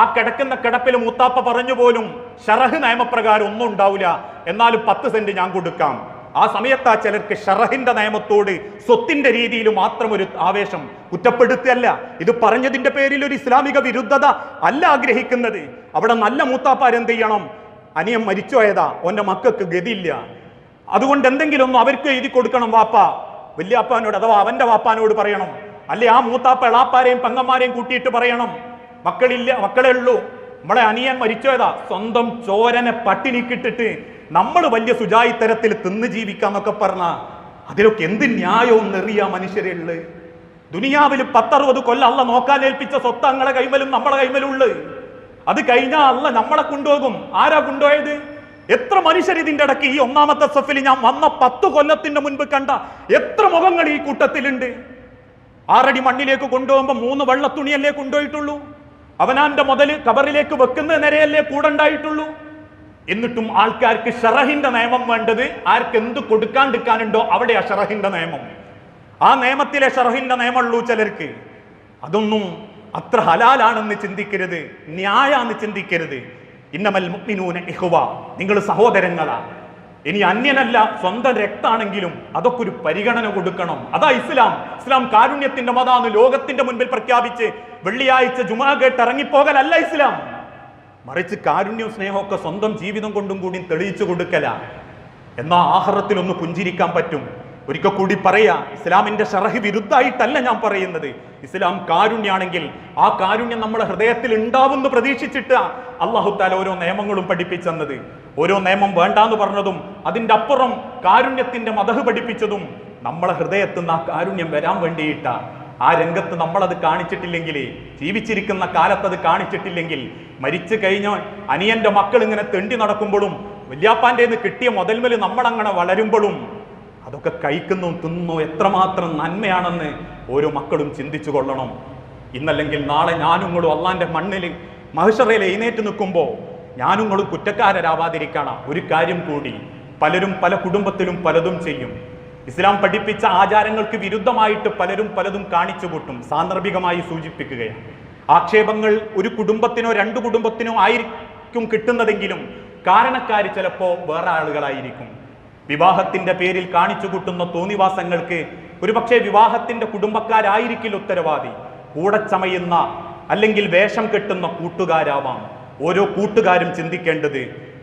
ആ കിടക്കുന്ന കിടപ്പിൽ മൂത്താപ്പ പറഞ്ഞു പോലും, ഷറഹ് നിയമപ്രകാരം ഒന്നും ഉണ്ടാവില്ല, എന്നാലും 10 സെന്റ് ഞാൻ കൊടുക്കാം. ആ സമയത്താ ചിലർക്ക് ഷറഹിന്റെ നിയമത്തോട് സ്വത്തിന്റെ രീതിയിൽ മാത്രം ഒരു ആവേശം. കുറ്റപ്പെടുത്തല്ല, ഇത് പറഞ്ഞതിന്റെ പേരിൽ ഒരു ഇസ്ലാമിക വിരുദ്ധത അല്ല ആഗ്രഹിക്കുന്നത്. അവിടെ നല്ല മൂത്താപ്പാരെന്ത് ചെയ്യണം? അനിയൻ മരിച്ചുപോയതാ, ഓന്റെ മക്കൾക്ക് ഗതിയില്ല, അതുകൊണ്ട് എന്തെങ്കിലും ഒന്നും അവർക്ക് എഴുതി കൊടുക്കണം. വാപ്പ വല്യാപ്പാനോട് അഥവാ അവന്റെ വാപ്പാനോട് പറയണം, അല്ലെ ആ മൂത്താപ്പ എളാപ്പാരെയും പെങ്ങന്മാരെയും കൂട്ടിയിട്ട് പറയണം, മക്കളില്ല, മക്കളെ ഉള്ളൂ, നമ്മളെ അനിയൻ മരിച്ചോയതാ, സ്വന്തം ചോരനെ പട്ടിണിക്കിട്ടിട്ട് നമ്മൾ വലിയ സുജായി തരത്തിൽ തിന്ന് ജീവിക്കാന്നൊക്കെ പറഞ്ഞ അതിലൊക്കെ എന്ത് ന്യായവും നെറിയ മനുഷ്യരുള്ളു. ദുനിയാവിൽ 10-60 കൊല്ലം അള്ള നോക്കാൻ ഏൽപ്പിച്ച സ്വത്ത് അങ്ങളെ കൈമലും നമ്മളെ കൈമലുള്ളു. അത് കഴിഞ്ഞാൽ അള്ള നമ്മളെ കൊണ്ടുപോകും. ആരാ കൊണ്ടുപോയത്? എത്ര മനുഷ്യർ ഇതിന്റെ ഇടയ്ക്ക് ഈ ഒന്നാമത്തെ സഫിൽ ഞാൻ വന്ന 10 കൊല്ലത്തിന്റെ മുൻപ് കണ്ട എത്ര മുഖങ്ങൾ ഈ കൂട്ടത്തിലുണ്ട്. 6 അടി മണ്ണിലേക്ക് കൊണ്ടുപോകുമ്പോ 3 വെള്ളത്തുണിയല്ലേ കൊണ്ടുപോയിട്ടുള്ളൂ. അവനാന്റെ മുതൽ കബറിലേക്ക് വെക്കുന്ന നിരയല്ലേ കൂടെ ഉണ്ടായിട്ടുള്ളൂ. എന്നിട്ടും ആൾക്കാർക്ക് ഷറഹിന്റെ നിയമം വേണ്ടത്. ആർക്ക് എന്ത് കൊടുക്കാണ്ടിരിക്കാനുണ്ടോ അവിടെയാ ഷറഹിന്റെ നിയമം. ആ നിയമത്തിലെ ഷറഹിന്റെ നിയമമുള്ളൂ ചിലർക്ക്. അതൊന്നും അത്ര ഹലാലാണെന്ന് ചിന്തിക്കരുത്, ന്യായാന്ന് ചിന്തിക്കരുത്. ഇന്നമൽ മുഅ്മിനൂന ഇഖ്വ, നിങ്ങൾ സഹോദരങ്ങളാ. ഇനി അന്യനല്ല, സ്വന്തം രക്താണെങ്കിലും അതൊക്കെ ഒരു പരിഗണന കൊടുക്കണം. അതാ ഇസ്ലാം. ഇസ്ലാം കാരുണ്യത്തിന്റെ മതാന്ന് ലോകത്തിന്റെ മുൻപിൽ പ്രഖ്യാപിച്ച് വെള്ളിയാഴ്ച ജുമാ കേട്ട് ഇറങ്ങിപ്പോകലല്ല ഇസ്ലാം. മറിച്ച് കാരുണ്യവും സ്നേഹമൊക്കെ സ്വന്തം ജീവിതം കൊണ്ടും കൂടി തെളിയിച്ചു കൊടുക്കല. എന്നാൽ ആഖിറത്തിലൊന്ന് പുഞ്ചിരിക്കാൻ പറ്റും. ഒരിക്കൽ കൂടി പറയാ, ഇസ്ലാമിന്റെ ഷറഹ് വിരുദ്ധമായിട്ടല്ല ഞാൻ പറയുന്നത്. ഇസ്ലാം കാരുണ്യാണെങ്കിൽ ആ കാരുണ്യം നമ്മുടെ ഹൃദയത്തിൽ ഉണ്ടാവുമെന്ന് പ്രതീക്ഷിച്ചിട്ട് അല്ലാഹു തആല ഓരോ നിയമങ്ങളും പഠിപ്പിച്ചെന്നത്. ഓരോ നിയമം വേണ്ടാന്ന് പറഞ്ഞതും അതിൻ്റെ അപ്പുറം കാരുണ്യത്തിന്റെ മദഹ് പഠിപ്പിച്ചതും നമ്മളെ ഹൃദയത്തിൽ നിന്ന് ആ കാരുണ്യം വരാൻ വേണ്ടിയിട്ടാ. ആ രംഗത്ത് നമ്മളത് കാണിച്ചിട്ടില്ലെങ്കിൽ, ജീവിച്ചിരിക്കുന്ന കാലത്തത് കാണിച്ചിട്ടില്ലെങ്കിൽ, മരിച്ചു കഴിഞ്ഞ അനിയന്റെ മക്കൾ ഇങ്ങനെ തെണ്ടി നടക്കുമ്പോഴും വല്യാപ്പാൻ്റെ കിട്ടിയ മുതൽമേൽ നമ്മളങ്ങനെ വളരുമ്പോഴും അതൊക്കെ കഴിക്കുന്നു തിന്നു എത്രമാത്രം നന്മയാണെന്ന് ഓരോ മക്കളും ചിന്തിച്ചു കൊള്ളണം. ഇന്നല്ലെങ്കിൽ നാളെ ഞാനുങ്ങളും അള്ളാന്റെ മണ്ണിൽ മഹ്ശറയിൽ എഴുന്നേറ്റ് നിൽക്കുമ്പോൾ ഞാനുങ്ങളും കുറ്റക്കാരാവാതിരിക്കണം. ഒരു കാര്യം കൂടി, പലരും പല കുടുംബത്തിലും പലതും ചെയ്യും. ഇസ്ലാം പഠിപ്പിച്ച ആചാരങ്ങൾക്ക് വിരുദ്ധമായിട്ട് പലരും പലതും കാണിച്ചു കൂട്ടും. സാന്ദർഭികമായി സൂചിപ്പിക്കുകയാണ്. ആക്ഷേപങ്ങൾ ഒരു കുടുംബത്തിനോ രണ്ടു കുടുംബത്തിനോ ആയിരിക്കും കിട്ടുന്നതെങ്കിലും കാരണക്കാര് ചിലപ്പോ വേറെ ആളുകളായിരിക്കും. വിവാഹത്തിന്റെ പേരിൽ കാണിച്ചു കൂട്ടുന്ന തോന്നിവാസങ്ങൾക്ക് ഒരുപക്ഷെ വിവാഹത്തിന്റെ കുടുംബക്കാരായിരിക്കില്ല ഉത്തരവാദി. കൂടെ ചമയുന്ന അല്ലെങ്കിൽ വേഷം കെട്ടുന്ന കൂട്ടുകാരാവാം. ഓരോ കൂട്ടുകാരും ചിന്തിക്കേണ്ടത്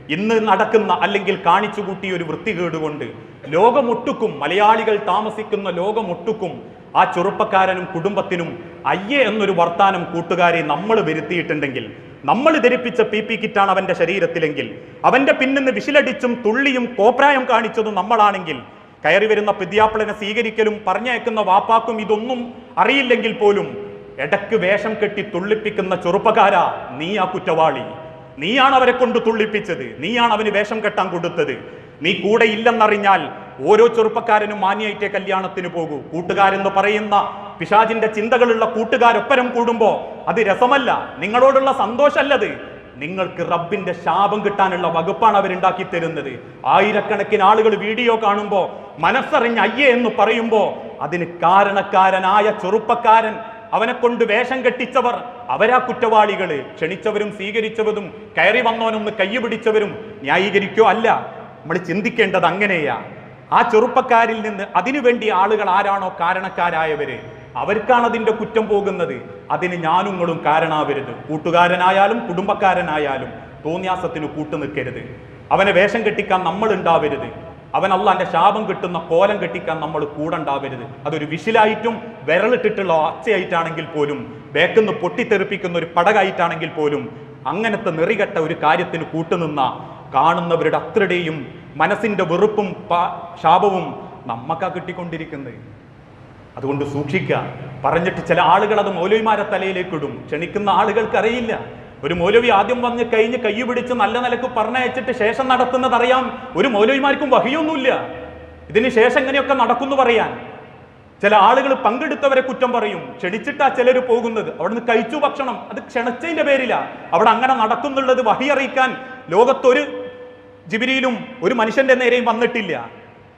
ഇന്ന് നടക്കുന്ന അല്ലെങ്കിൽ കാണിച്ചു കൂട്ടിയ ഒരു വൃത്തികേടുകൊണ്ട് ലോകമൊട്ടുക്കും, മലയാളികൾ താമസിക്കുന്ന ലോകമൊട്ടുക്കും ആ ചെറുപ്പക്കാരനും കുടുംബത്തിനും അയ്യേ എന്നൊരു വർത്താനം കൂട്ടുകാരെ നമ്മൾ വരുത്തിയിട്ടുണ്ടെങ്കിൽ, നമ്മൾ ധരിപ്പിച്ച PP കിറ്റാണ് അവന്റെ ശരീരത്തിലെങ്കിൽ, അവന്റെ പിന്നിന്ന് വിശിലടിച്ചും തുള്ളിയും കോപ്രായം കാണിച്ചതും നമ്മളാണെങ്കിൽ, കയറി വരുന്ന പിദ്യാപ്പിളനെ സ്വീകരിക്കലും പറഞ്ഞയക്കുന്ന വാപ്പാക്കും ഇതൊന്നും അറിയില്ലെങ്കിൽ പോലും ഇടക്ക് വേഷം കെട്ടി തുള്ളിപ്പിക്കുന്ന ചെറുപ്പക്കാരാ, നീ ആ കുറ്റവാളി. നീയാണ് അവരെ കൊണ്ട് തുള്ളിപ്പിച്ചത്, നീയാണ് അവന് വേഷം കെട്ടാൻ കൊടുത്തത്. നീ കൂടെ ഇല്ലെന്നറിഞ്ഞാൽ ഓരോ ചെറുപ്പക്കാരനും മാന്യായിട്ടേ കല്യാണത്തിന് പോകൂ. കൂട്ടുകാരെന്ന് പറയുന്ന പിശാചിന്റെ ചിന്തകളുള്ള കൂട്ടുകാരൊപ്പരം കൂടുമ്പോ അത് രസമല്ല, നിങ്ങളോടുള്ള സന്തോഷമല്ലത്. നിങ്ങൾക്ക് റബ്ബിന്റെ ശാപം കിട്ടാനുള്ള വകുപ്പാണ് അവരുണ്ടാക്കി തരുന്നത്. ആയിരക്കണക്കിന് ആളുകൾ വീഡിയോ കാണുമ്പോ മനസ്സറിഞ്ഞ് അയ്യേ എന്ന് പറയുമ്പോ അതിന് കാരണക്കാരനായ ചെറുപ്പക്കാരൻ, അവനെ കൊണ്ട് വേഷം കെട്ടിച്ചവർ, അവരാ കുറ്റവാളികള്. ക്ഷണിച്ചവരും സ്വീകരിച്ചവരും കയറി വന്നവനൊന്ന് കൈ പിടിച്ചവരും ന്യായീകരിക്കോ അല്ല. നമ്മൾ ചിന്തിക്കേണ്ടത് അങ്ങനെയാ. ആ ചെറുപ്പക്കാരിൽ നിന്ന് അതിനുവേണ്ടി ആളുകൾ ആരാണോ കാരണക്കാരായവര്, അവർക്കാണ് അതിന്റെ കുറ്റം പോകുന്നത്. അതിന് ഞാനും നിങ്ങളും കാരണാവരുത്. കൂട്ടുകാരനായാലും കുടുംബക്കാരനായാലും തോന്നിയാസത്തിന് കൂട്ടുനിൽക്കരുത്. അവനെ വേഷം കെട്ടിക്കാൻ നമ്മൾ ഉണ്ടാവരുത്. അവൻ അള്ളാന്റെ ശാപം കിട്ടുന്ന കോലം കെട്ടിക്കാൻ നമ്മൾ കൂടെ ഉണ്ടാവരുത്. അതൊരു വിശിലായിട്ടും വിരലിട്ടിട്ടുള്ള ഒച്ചയായിട്ടാണെങ്കിൽ പോലും, ബേക്കെന്ന് പൊട്ടിത്തെറിപ്പിക്കുന്ന ഒരു പടകായിട്ടാണെങ്കിൽ പോലും, അങ്ങനത്തെ നെറികെട്ട ഒരു കാര്യത്തിന് കൂട്ടുനിന്ന കാണുന്നവരുടെ അത്രയുടെയും മനസ്സിന്റെ വെറുപ്പും ശാപവും നമ്മക്കാ കിട്ടിക്കൊണ്ടിരിക്കുന്നത്. അതുകൊണ്ട് സൂക്ഷിക്കുക. പറഞ്ഞിട്ട് ചില ആളുകൾ അത് മൗലവിമാരെ തലയിലേക്ക് ഇടും. ക്ഷണിക്കുന്ന ആളുകൾക്ക് അറിയില്ല. ഒരു മൗലവി ആദ്യം വന്ന് കഴിഞ്ഞ് കൈ പിടിച്ച് നല്ല നിലക്ക് പറഞ്ഞയച്ചിട്ട് ശേഷം നടത്തുന്നത് അറിയാം. ഒരു മൗലവിമാർക്കും വഹിയൊന്നുമില്ല ഇതിന് ശേഷം എങ്ങനെയൊക്കെ നടക്കുന്നു പറയാൻ. ചില ആളുകൾ പങ്കെടുത്തവരെ കുറ്റം പറയും. ക്ഷണിച്ചിട്ടാ ചിലർ പോകുന്നത്. അവിടുന്ന് കഴിച്ചു ഭക്ഷണം, അത് ക്ഷണിച്ചതിന്റെ പേരില. അവിടെ അങ്ങനെ നടക്കുന്നുള്ളത് വഹി അറിയിക്കാൻ ലോകത്തൊരു ജിബ്രീലും ഒരു മനുഷ്യന്റെ നേരെയും വന്നിട്ടില്ല.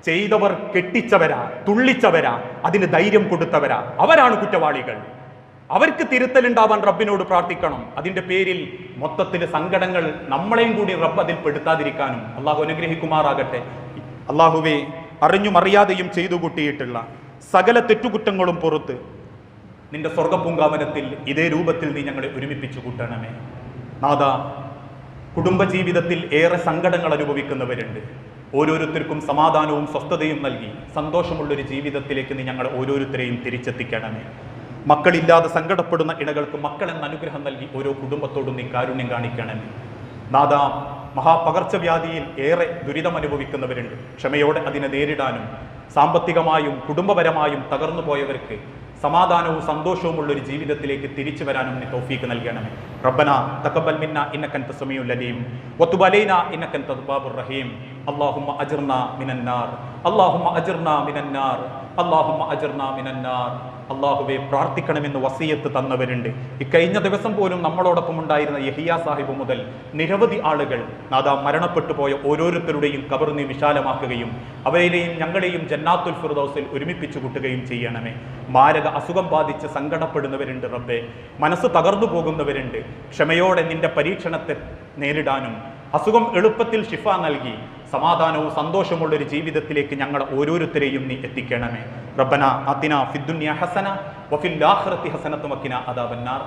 ചെയ്തവർ കെട്ടിച്ചവരാ, തുള്ളിച്ചവരാ, അതിന് ധൈര്യം കൊടുത്തവരാ, അവരാണ് കുറ്റവാളികൾ. അവർക്ക് തിരുത്തലുണ്ടാവാൻ റബ്ബിനോട് പ്രാർത്ഥിക്കണം. അതിന്റെ പേരിൽ മൊത്തത്തിൽ സങ്കടങ്ങൾ നമ്മളെയും കൂടി റബ്ബ് അതിൽ പെടുത്താതിരിക്കാനും അള്ളാഹു അനുഗ്രഹിക്കുമാറാകട്ടെ. അള്ളാഹുവെ, അറിഞ്ഞും അറിയാതെയും ചെയ്തു കൂട്ടിയിട്ടുള്ള സകല തെറ്റുകുറ്റങ്ങളും പുറത്ത് നിന്റെ സ്വർഗപൂങ്കാവനത്തിൽ ഇതേ രൂപത്തിൽ നീ ഞങ്ങളെ ഒരുമിപ്പിച്ചു കൂട്ടണമേ. നാഥ, കുടുംബജീവിതത്തിൽ ഏറെ സങ്കടങ്ങൾ അനുഭവിക്കുന്നവരുണ്ട്. ഓരോരുത്തർക്കും സമാധാനവും സ്വസ്ഥതയും നൽകി സന്തോഷമുള്ളൊരു ജീവിതത്തിലേക്ക് നീ ഞങ്ങൾ ഓരോരുത്തരെയും തിരിച്ചെത്തിക്കണമേ. മക്കളില്ലാതെ സങ്കടപ്പെടുന്ന ഇണകൾക്ക് മക്കളെന്ന അനുഗ്രഹം നൽകി ഓരോ കുടുംബത്തോടും നീ കാരുണ്യം കാണിക്കണമേ. നാഥ, മഹാപകർച്ചവ്യാധിയിൽ ഏറെ ദുരിതം അനുഭവിക്കുന്നവരുണ്ട്. ക്ഷമയോടെ അതിനെ നേരിടാനും സാമ്പത്തികമായും കുടുംബപരമായും തകർന്നു പോയവർക്ക് സമാധാനവും സന്തോഷവുമുള്ള ഒരു ജീവിതത്തിലേക്ക് തിരിച്ചു വരാനും നീ തൗഫീഖ് നൽകണമേ. റബ്ബന തഖബ്ബൽ മിന്ന ഇന്നക അൻത സമീഉൽ അലീം വതുബ് അലൈനാ ഇന്നക അൻത തവ്വാബുർ റഹീം. അല്ലാഹുമ്മ അജ്ർനാ മിനൻ നാർ, അല്ലാഹുമ്മ അജ്ർനാ മിനൻ നാർ, അല്ലാഹുമ്മ അജ്ർനാ മിനൻ നാർ. അള്ളാഹുവെ, പ്രാർത്ഥിക്കണമെന്ന് വസിയത്ത് തന്നവരുണ്ട്. ഇക്കഴിഞ്ഞ ദിവസം പോലും നമ്മളോടൊപ്പം ഉണ്ടായിരുന്ന യഹിയ സാഹിബ് മുതൽ നിരവധി ആളുകൾ നാദാ മരണപ്പെട്ടു പോയ ഓരോരുത്തരുടെയും ഖബർ നീ വിശാലമാക്കുകയും അവരെയും ഞങ്ങളെയും ജന്നാത്തുൽ ഫിർദൗസിൽ ഒരുമിപ്പിച്ചു കൂട്ടുകയും ചെയ്യണമേ. മാരക അസുഖം ബാധിച്ച് സങ്കടപ്പെടുന്നവരുണ്ട് റബ്ബേ, മനസ്സ് തകർന്നു പോകുന്നവരുണ്ട്. ക്ഷമയോടെ നിന്റെ പരീക്ഷണത്തെ നേരിടാനും അസുഖം എളുപ്പത്തിൽ ശിഫ നൽകി സമാധാനവും സന്തോഷമുള്ളൊരു ജീവിതത്തിലേക്ക് ഞങ്ങൾ ഓരോരുത്തരെയും നീ എത്തിക്കണമേ. റബ്ബന ആതിനാ ഫിദ്ദുനിയ ഹസന വഫിൽ ആഖിറതി ഹസനത വഖിനാ അദാബന്നാർ.